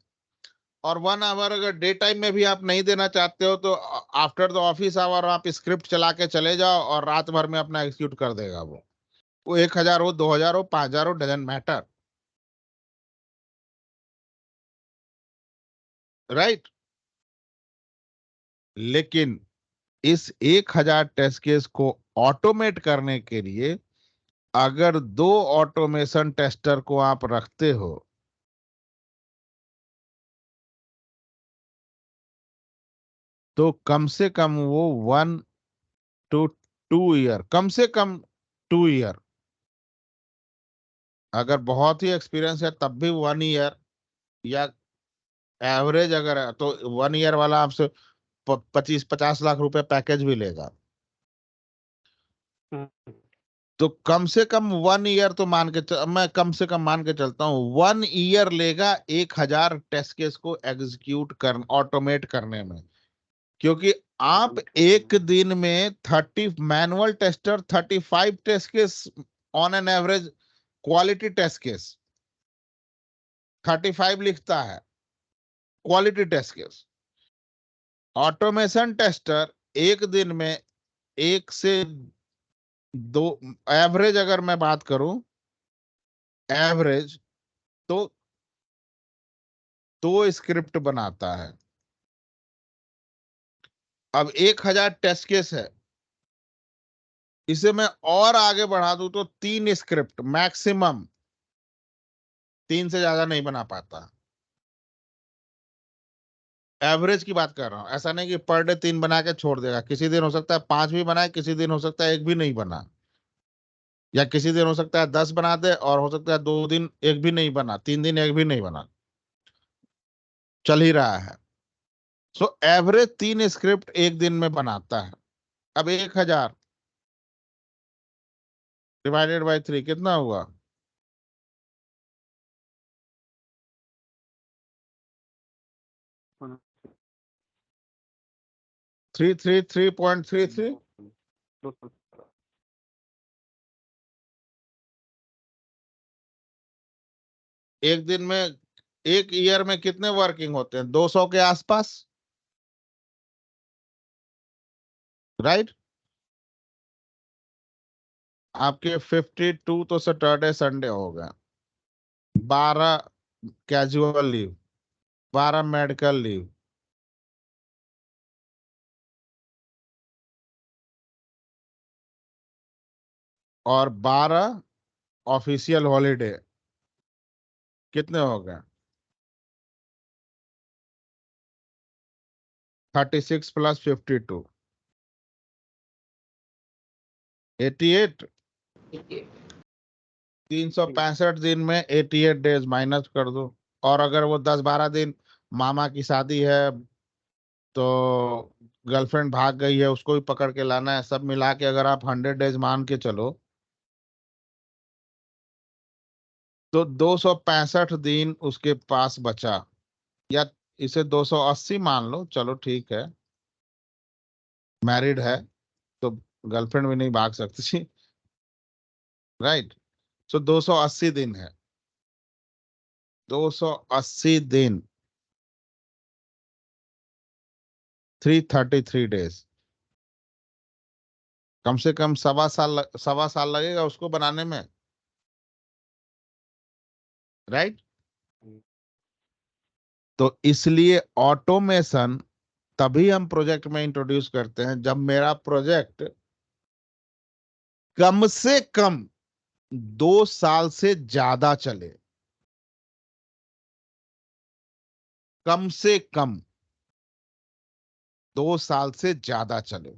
और 1 आवर अगर डे टाइम में भी आप नहीं देना चाहते हो तो आफ्टर द ऑफिस आवर आप स्क्रिप्ट चला के चले जाओ और रात भर में अपना एग्जीक्यूट कर देगा वो 1000 हो, 2000 हो, 5000 हो, डजंट मैटर, राइट। लेकिन इस 1000 टेस्ट केस को ऑटोमेट करने के लिए अगर 2 ऑटोमेशन टेस्टर को आप रखते हो तो कम से कम वो 1 to 2 ईयर, कम से कम 2 ईयर, अगर बहुत ही एक्सपीरियंस है तब भी 1 ईयर, या एवरेज अगर है तो 1 ईयर वाला आपसे 25-50 लाख रुपए पैकेज भी लेगा। हम्म, तो कम से कम 1 ईयर तो मैं कम से कम मान के चलता हूँ 1 ईयर लेगा 1000 टेस्ट केस को एग्जीक्यूट कर ऑटोमेट करने में। क्योंकि आप एक दिन में 30 manual tester 35 test case on an average, quality test case 35 लिखता है, quality test case. Automation tester एक दिन में 1 से 2, एवरेज अगर मैं बात करूं, एवरेज तो 2 स्क्रिप्ट बनाता है। अब 1000 टेस्ट केस है, इसे मैं और आगे बढ़ा दूं तो 3 स्क्रिप्ट मैक्सिमम, 3 से ज्यादा नहीं बना पाता। एवरेज की बात कर रहा हूं, ऐसा नहीं कि पर डे 3 बना के छोड़ देगा, किसी दिन हो सकता है 5 भी बनाए, किसी दिन हो सकता है 1 भी नहीं बना, या किसी दिन हो सकता है 10 बना दे, और हो सकता है 2 दिन 1 भी नहीं बना, 3 दिन 1 भी नहीं बना, चल ही रहा है। सो एवरेज 3 स्क्रिप्ट एक दिन में बनाता है। अब 1000 डिवाइडेड बाई 3 कितना हुआ? 333.33। एक दिन में, एक ईयर में कितने वर्किंग होते हैं? 200 के आसपास, राइट? आपके 52 तो सैटरडे संडे हो गया, 12 कैजुअल लीव, 12 मेडिकल लीव, और 12 ऑफिशियल हॉलीडे, कितने हो गए? 36 प्लस 52, 88। 365 दिन में 88 डेज माइनस कर दो। और अगर वो 10-12 दिन मामा की शादी है, तो गर्लफ्रेंड भाग गई है, उसको भी पकड़ के लाना है, सब मिला के अगर आप 100 डेज मान के चलो, तो 265 दिन उसके पास बचा। या इसे 280 मान लो, चलो ठीक है, मैरिड है तो गर्लफ्रेंड भी नहीं भाग सकती। राइट? सो 280 दिन है, 280 दिन, 333 डेज। कम से कम 1.25 साल लगेगा उसको बनाने में, राइट? तो इसलिए ऑटोमेशन तभी हम प्रोजेक्ट में इंट्रोड्यूस करते हैं जब मेरा प्रोजेक्ट कम से कम 2 साल से ज्यादा चले, कम से कम 2 साल से ज्यादा चले,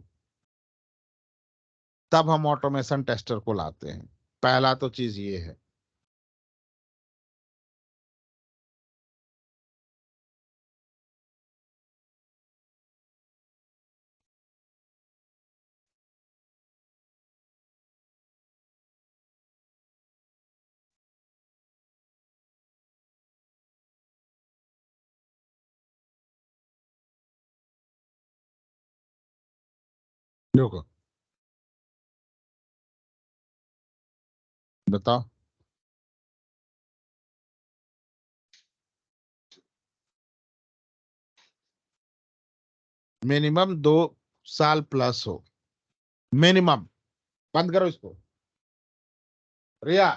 तब हम ऑटोमेशन टेस्टर को लाते हैं। पहला तो चीज ये है। देखो, बताओ। मिनिमम 2 साल प्लस हो, मिनिमम। बंद करो इसको, रिया।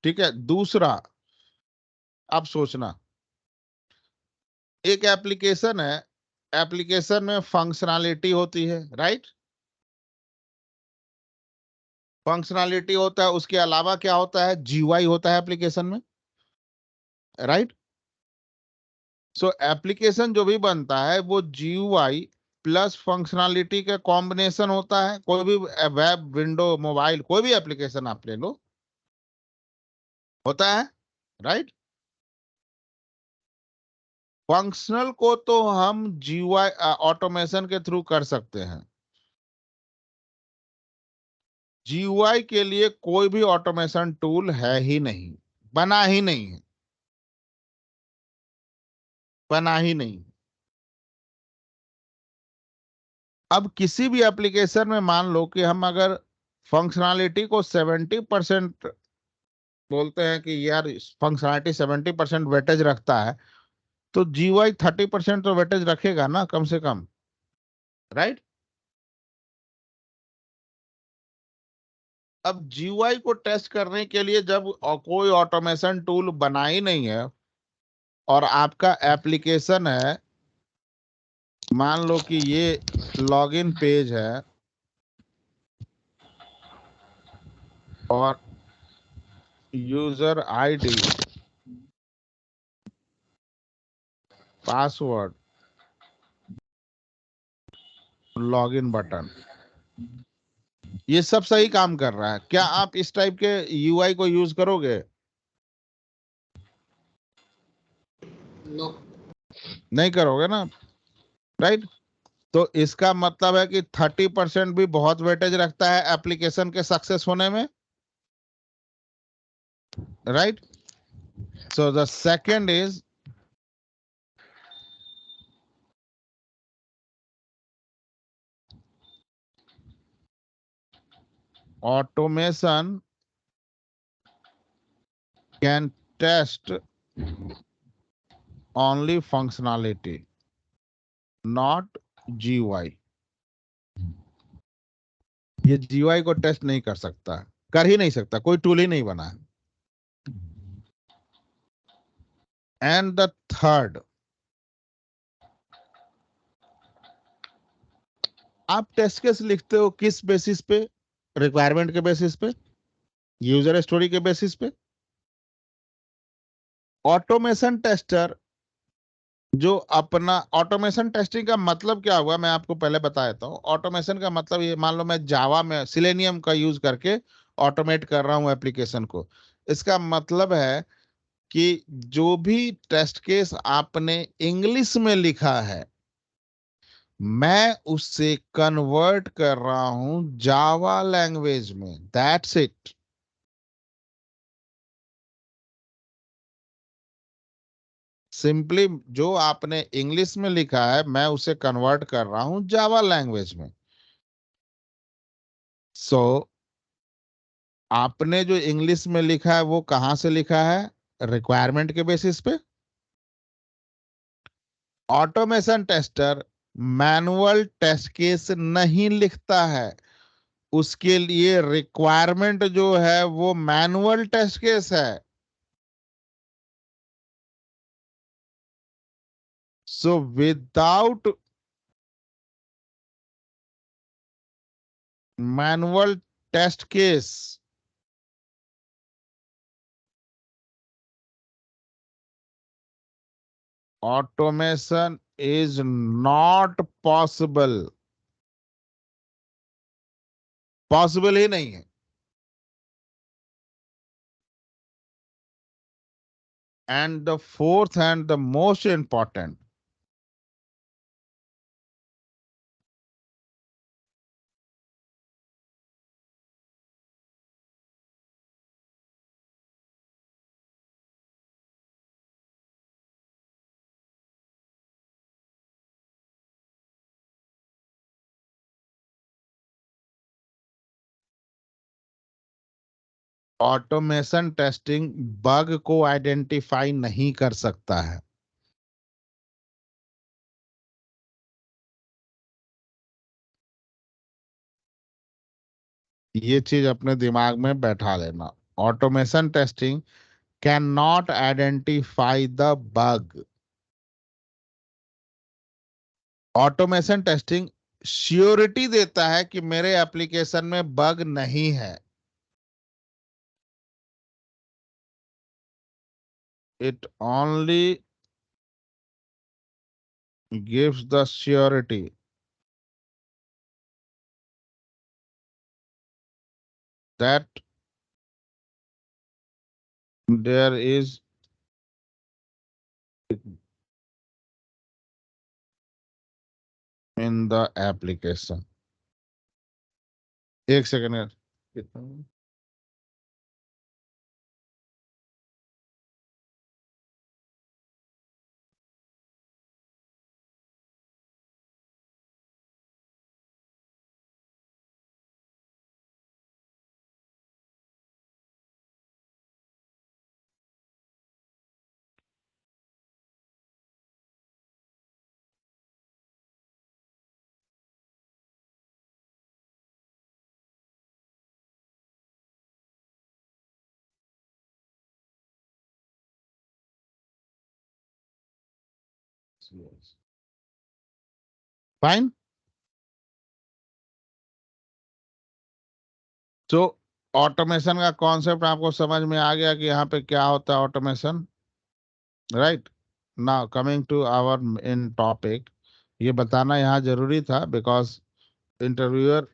ठीक है, दूसरा, अब सोचना, एक एप्लीकेशन है, एप्लीकेशन में फंक्शनैलिटी होती है, राइट? फंक्शनैलिटी होता है, उसके अलावा क्या होता है? जीयूआई होता है एप्लीकेशन में, राइट? सो एप्लीकेशन जो भी बनता है वो जीयूआई प्लस फंक्शनैलिटी का कॉम्बिनेशन होता है। कोई भी वेब, विंडो, मोबाइल, कोई भी एप्लीकेशन आप ले लो, होता है, राइट? फंक्शनल को तो हम जीयूआई ऑटोमेशन के थ्रू कर सकते हैं। जीयूआई के लिए कोई भी ऑटोमेशन टूल है ही नहीं, बना ही नहीं है, बना ही नहीं। अब किसी भी एप्लीकेशन में मान लो कि हम अगर फंक्शनैलिटी को 70% बोलते हैं कि यार फंक्शनैलिटी 70% वेटेज रखता है, तो जीयूआई 30% तो वेटेज रखेगा ना, कम से कम, राइट? अब जीयूआई को टेस्ट करने के लिए जब कोई ऑटोमेशन टूल बना ही नहीं है, और आपका एप्लीकेशन है, मान लो कि ये लॉगिन पेज है, और user ID, password, login button, ये सब सही काम कर रहा है, क्या आप इस टाइप के यूआई को यूज करोगे? नो। नहीं करोगे ना, राइट? तो इसका मतलब है कि 30% भी बहुत वेटेज रखता है एप्लीकेशन के सक्सेस होने में, right? So the second is automation can test only functionality, not GUI. ये GUI को टेस्ट नहीं कर सकता, कर ही नहीं सकता, कोई टूल ही नहीं बना. एंड द थर्ड, आप टेस्ट केस लिखते हो किस बेसिस पे? रिक्वायरमेंट के बेसिस पे, यूजर स्टोरी के बेसिस पे. ऑटोमेशन टेस्टर जो अपना, ऑटोमेशन टेस्टिंग का मतलब क्या हुआ मैं आपको पहले बता देता हूँ. ऑटोमेशन का मतलब ये, मान लो मैं जावा में सिलेनियम का यूज करके ऑटोमेट कर रहा हूँ एप्लीकेशन को. इसका मतलब है कि जो भी टेस्ट केस आपने इंग्लिश में लिखा है, मैं उससे कन्वर्ट कर रहा हूं जावा लैंग्वेज में. That's it. सिंपली जो आपने इंग्लिश में लिखा है, मैं उसे कन्वर्ट कर रहा हूं जावा लैंग्वेज में. सो आपने जो इंग्लिश में लिखा है वो कहां से लिखा है? रिक्वायरमेंट के बेसिस पे. Automation tester manual test case नहीं लिखता है, उसके लिए रिक्वायरमेंट जो है वो मैनुअल टेस्ट केस है. So without manual test case, automation is not possible. Possible ही नहीं है. And the fourth and the most important, automation testing bug को आइडेंटिफाई नहीं कर सकता है. ये चीज अपने दिमाग में बैठा लेना. Automation testing can not identify the bug. Automation testing surety देता है कि मेरे एप्लीकेशन में बग नहीं है. It only gives the surety that there is in the application. एक सेकंड यार. कितना? फाइन. तो ऑटोमेशन का कॉन्सेप्ट आपको समझ में आ गया कि यहाँ पे क्या होता है automation. Right. Now coming to our in topic, ये बताना यहाँ जरूरी था बिकॉज इंटरव्यूअर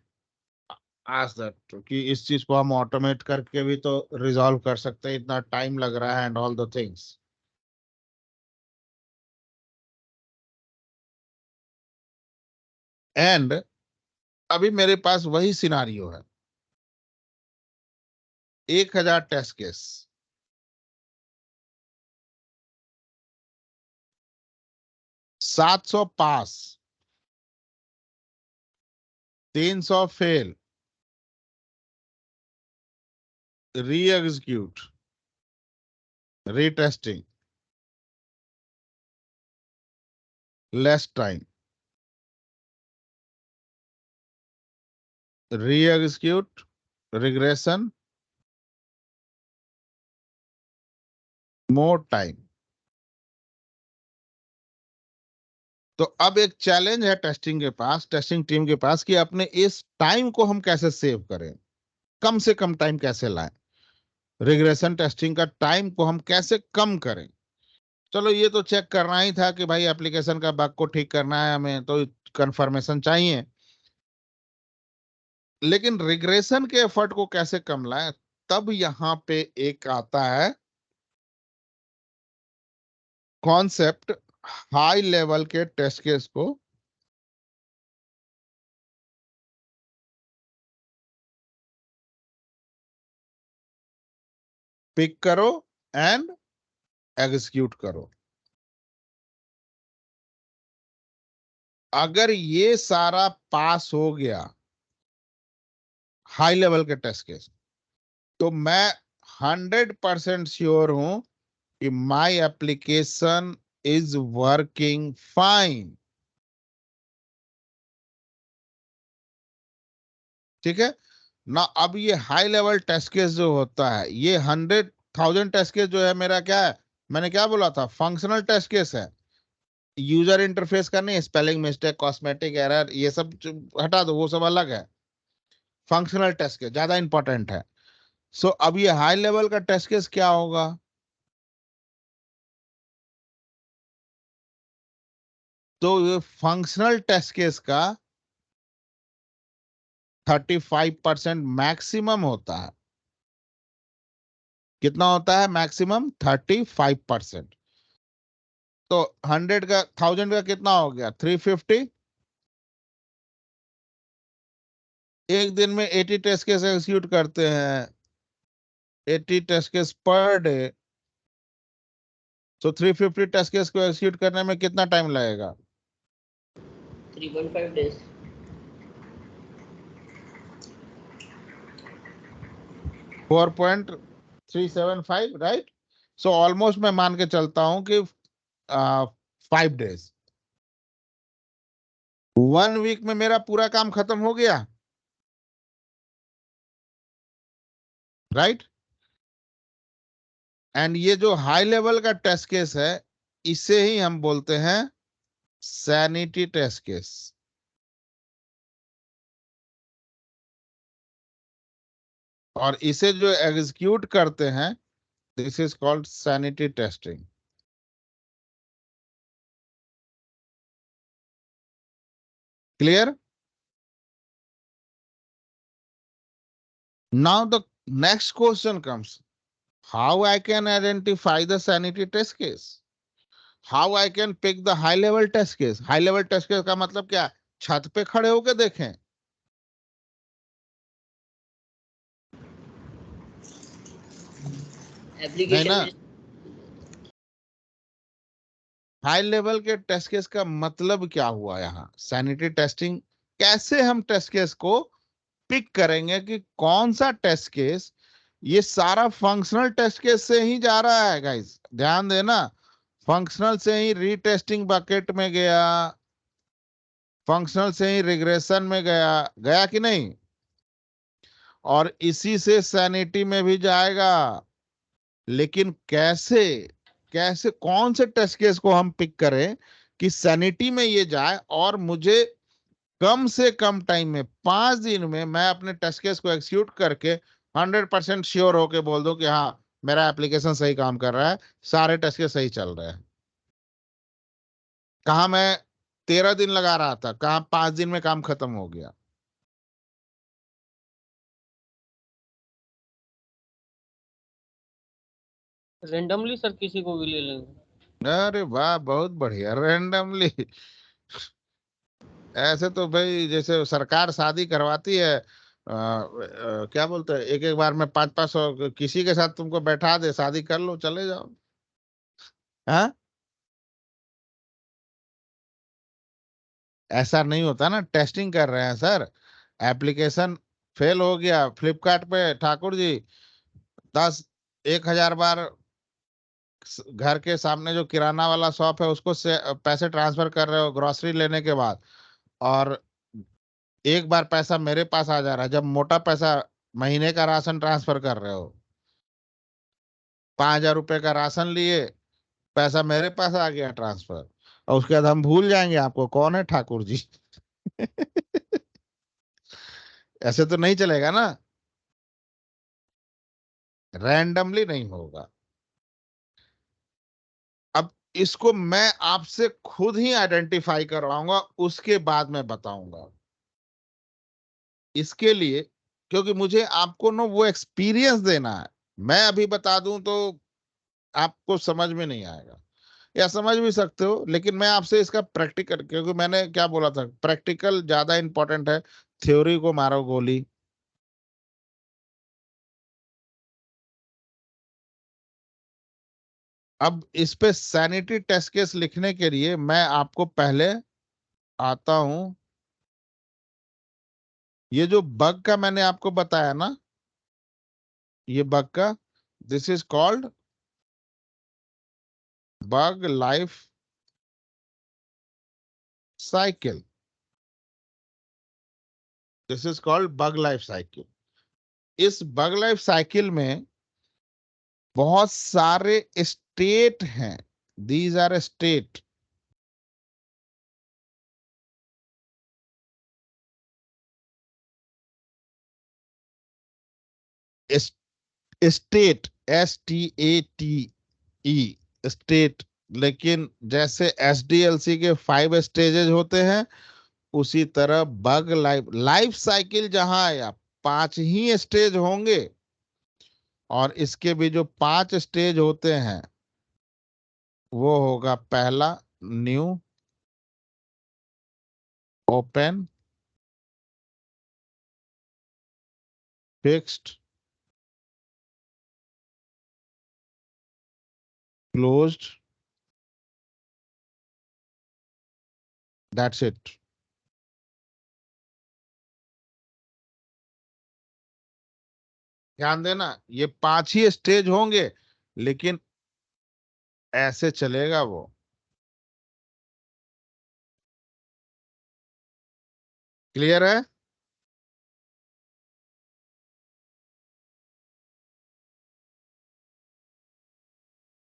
आस्क दैट कि इस चीज को हम ऑटोमेट करके भी तो रिजॉल्व कर सकते हैं, इतना टाइम लग रहा है and all the things. And अभी मेरे पास वही सिनारियो है. 1000 test case, 700 pass, 300 fail, re-execute, retesting, less time, re-execute, regression, more time. तो अब एक चैलेंज है टेस्टिंग के पास, टेस्टिंग टीम के पास, कि अपने इस टाइम को हम कैसे सेव करें, कम से कम टाइम कैसे लाएं, रिग्रेशन टेस्टिंग का टाइम को हम कैसे कम करें। चलो ये तो चेक करना ही था कि भाई एप्लीकेशन का बग को ठीक करना है, हमें तो कंफर्मेशन चाहिए, लेकिन रिग्रेशन के एफर्ट को कैसे कम लाएं। तब यहां पे एक आता है कॉन्सेप्ट, हाई लेवल के टेस्ट केस को पिक करो एंड एग्जीक्यूट करो। अगर ये सारा पास हो गया हाई लेवल के टेस्ट केस, तो मैं 100% श्योर हूं कि my application is working fine. ठीक है ना। अब ये हाई लेवल टेस्ट केस जो होता है, ये 100,000 टेस्ट केस जो है मेरा, क्या है, मैंने क्या बोला था, फंक्शनल टेस्ट केस है। यूजर इंटरफेस का नहीं, स्पेलिंग मिस्टेक, कॉस्मेटिक एरर, ये सब हटा दो, वो सब अलग है। फंक्शनल टेस्ट केस ज्यादा इंपॉर्टेंट है। सो अब ये हाई लेवल का टेस्ट केस क्या होगा, तो ये फंक्शनल टेस्ट केस का 35% मैक्सिमम होता है। कितना होता है मैक्सिमम? 35%। तो 100 का 1000 का कितना हो गया? 350। एक दिन में 80 टेस्ट केस एग्जीक्यूट करते हैं, 80 टेस्ट केस पर डे। तो 350 टेस्ट केस को एग्जीक्यूट करने में कितना टाइम लगेगा? 3.5 days. 4.375, राइट। सो ऑलमोस्ट मैं मान के चलता हूं कि 5 डेज। 1 वीक में मेरा पूरा काम खत्म हो गया, राइट। एंड ये जो हाई लेवल का टेस्ट केस है, इसे ही हम बोलते हैं सैनिटी टेस्ट केस। और इसे जो एग्जीक्यूट करते हैं, this is called sanity testing. Clear? Now the next question comes, how I can identify the sanity test case, how I can pick the high level test case। high level test case का मतलब क्या? छत पे खड़े होके देखें, नहीं application ना। में हाई लेवल के टेस्ट केस का मतलब क्या हुआ यहाँ? सैनिटरी टेस्टिंग, कैसे हम टेस्ट केस को पिक करेंगे कि कौन सा टेस्ट केस, ये सारा फंक्शनल टेस्ट केस से ही जा रहा है गाइस, ध्यान देना। फंक्शनल से ही रीटेस्टिंग बकेट में गया, फंक्शनल से ही रिग्रेशन में गया, गया कि नहीं? और इसी से सैनिटी में भी जाएगा। लेकिन कैसे, कैसे कौन से टेस्ट केस को हम पिक करें कि सैनिटी में ये जाए, और मुझे कम से कम टाइम में, 5 दिन में, मैं अपने टेस्ट केस को एक्सिक्यूट करके 100% श्योर होके बोल दूं कि हाँ मेरा एप्लीकेशन सही काम कर रहा है, सारे टेस्ट केस सही चल रहे हैं। कहा मैं 13 दिन लगा रहा था, कहा 5 दिन में काम खत्म हो गया। रेंडमली सर किसी को भी ले लेंगे। अरे वाह, बहुत बढ़िया, रैंडमली। ऐसे तो भाई जैसे सरकार शादी करवाती है, क्या बोलते हैं, एक एक बार में 500-500 किसी के साथ तुमको बैठा दे, शादी कर लो, चले जाओ। हाँ, ऐसा नहीं होता ना, टेस्टिंग कर रहे हैं सर। एप्लीकेशन फेल हो गया फ्लिपकार्ट पे, ठाकुर जी 10,000 बार घर के सामने जो किराना वाला शॉप है उसको से पैसे ट्रांसफर कर रहे हो ग्रोसरी लेने के बाद, और एक बार पैसा मेरे पास आ जा रहा है, जब मोटा पैसा महीने का राशन ट्रांसफर कर रहे हो, 5,000 रुपए का राशन लिए, पैसा मेरे पास आ गया ट्रांसफर, और उसके बाद हम भूल जाएंगे आपको कौन है ठाकुर जी। ऐसे तो नहीं चलेगा ना, रैंडमली नहीं होगा। अब इसको मैं आपसे खुद ही आइडेंटिफाई करवाऊंगा, उसके बाद मैं बताऊंगा। इसके लिए, क्योंकि मुझे आपको ना वो एक्सपीरियंस देना है, मैं अभी बता दूं तो आपको समझ में नहीं आएगा, या समझ भी सकते हो, लेकिन मैं आपसे इसका प्रैक्टिकल, क्योंकि मैंने क्या बोला था, प्रैक्टिकल ज्यादा इंपॉर्टेंट है, थ्योरी को मारो गोली। अब इस पे सैनिटरी टेस्ट केस लिखने के लिए मैं आपको पहले आता हूं, ये जो बग का मैंने आपको बताया ना, ये बग का, this is called bug life cycle, this is called bug life cycle. इस बग लाइफ साइकिल में बहुत सारे स्टेट हैं, these are state. State, STATE, state. लेकिन जैसे SDLC के 5 स्टेजेस होते हैं, उसी तरह बग लाइफ लाइफ साइकिल जहां है, आप 5 ही स्टेज होंगे, और इसके भी जो 5 स्टेज होते हैं वो होगा, पहला new, open, fixed, closed, that's it. ध्यान देना, ये 5 ही स्टेज होंगे, लेकिन ऐसे चलेगा वो। क्लियर है?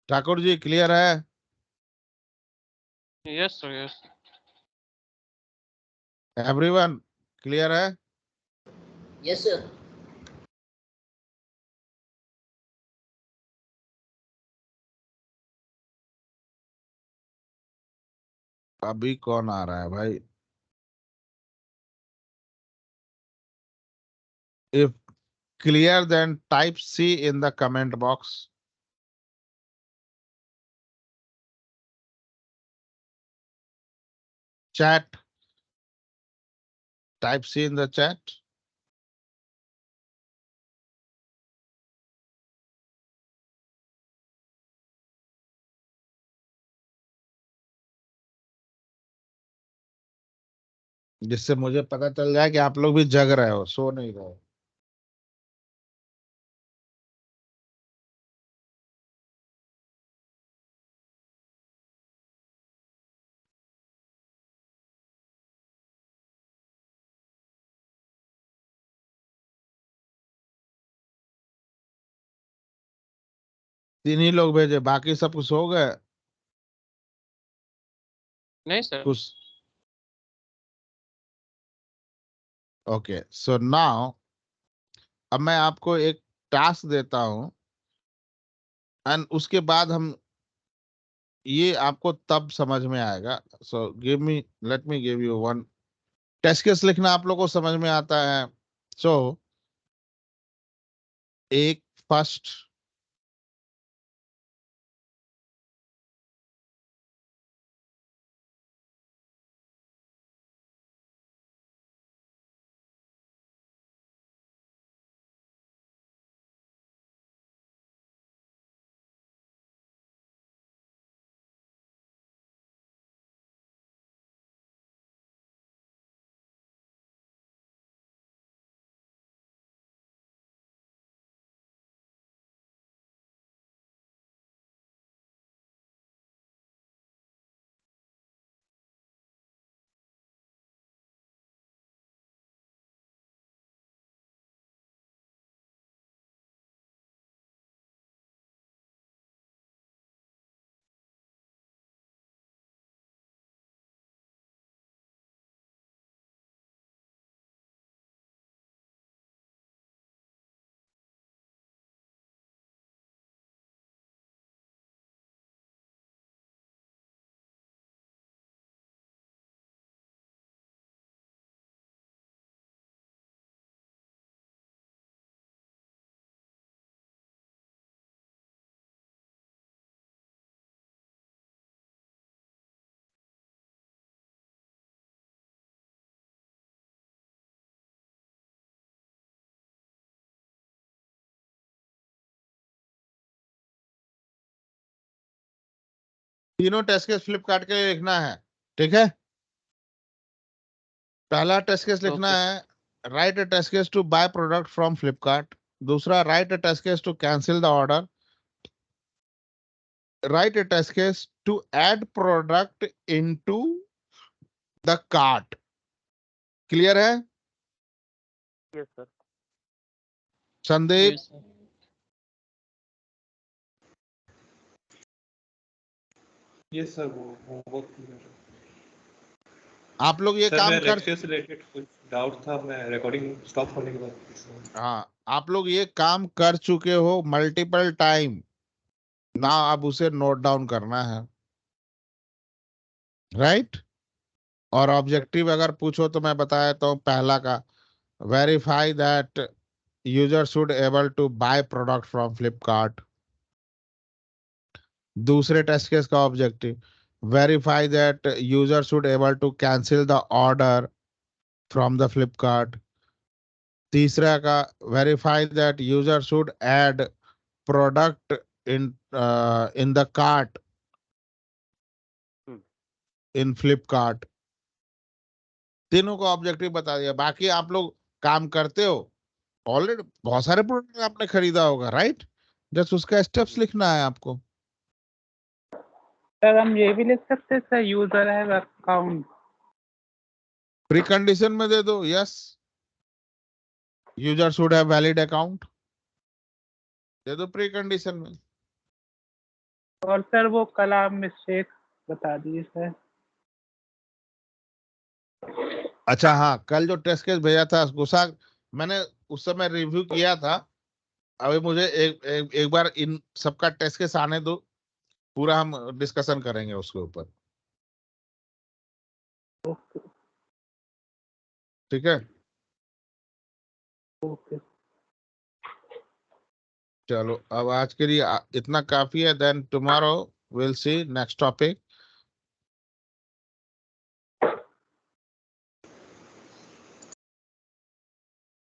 ठाकुर जी क्लियर है? Yes sir yes. Everyone clear है? Yes, sir. अभी कौन आ रहा है भाई? If clear then type C in the comment box. Chat, type C in the chat. जिससे मुझे पता चल जाए कि आप लोग भी जग रहे हो, सो नहीं रहे हो। तीन ही लोग भेजे, बाकी सब कुछ हो गए नहीं सर। कुछ। ओके, सो नाउ अब मैं आपको एक टास्क देता हूं, एंड उसके बाद हम, ये आपको तब समझ में आएगा। So give me, let me give you one. Test case लिखना आप लोगों को समझ में आता है। सो एक फर्स्ट, तीनों टेस्ट केस फ्लिपकार्ट के लिए लिखना है, ठीक है। पहला टेस्ट केस लिखना Okay. है, right a test case to buy product from Flipkart. दूसरा, right a test case to cancel the order. Right a test case to add product into the cart. Clear है Yes, sir. Sandeep? Yes, sir. Yes sir, वो बहुत clear है। आप लोग ये sir काम मैं कर, लेक्चर से रिलेटेड कुछ डाउट था, मैं रिकॉर्डिंग स्टॉप होने के बाद पूछ रहा हूँ। हाँ, आप लोग ये काम कर चुके हो मल्टीपल टाइम ना, अब उसे नोट डाउन करना है, राइट। और ऑब्जेक्टिव अगर पूछो तो मैं बताया तो पहला का, verify that user should able to buy product from Flipkart. दूसरे टेस्ट केस का objective, verify that user should able to cancel the order from the Flipkart. तीसरा का, verify that user should add product in the cart in Flipkart. तीनों का objective बता दिया। बाकी आप लोग काम करते हो, ऑलरेडी बहुत सारे प्रोडक्ट आपने खरीदा होगा, राइट। जस्ट उसका स्टेप्स लिखना है आपको। सर हम ये भी लिख सकते हैं सर, यूजर है अकाउंट। प्री कंडीशन में दे दो, yes, user should have valid account, दे दो प्री कंडीशन में। और सर वो कल आप मिस्टेक बता दीजिए सर। अच्छा हाँ, कल जो टेस्ट केस भेजा था गुस्सा, मैंने उस समय रिव्यू किया था। अभी मुझे एक बार इन सबका टेस्ट केस आने दो, पूरा हम डिस्कशन करेंगे उसके ऊपर, ओके ठीक है। ओके। चलो अब आज के लिए इतना काफी है, then tomorrow will see next topic.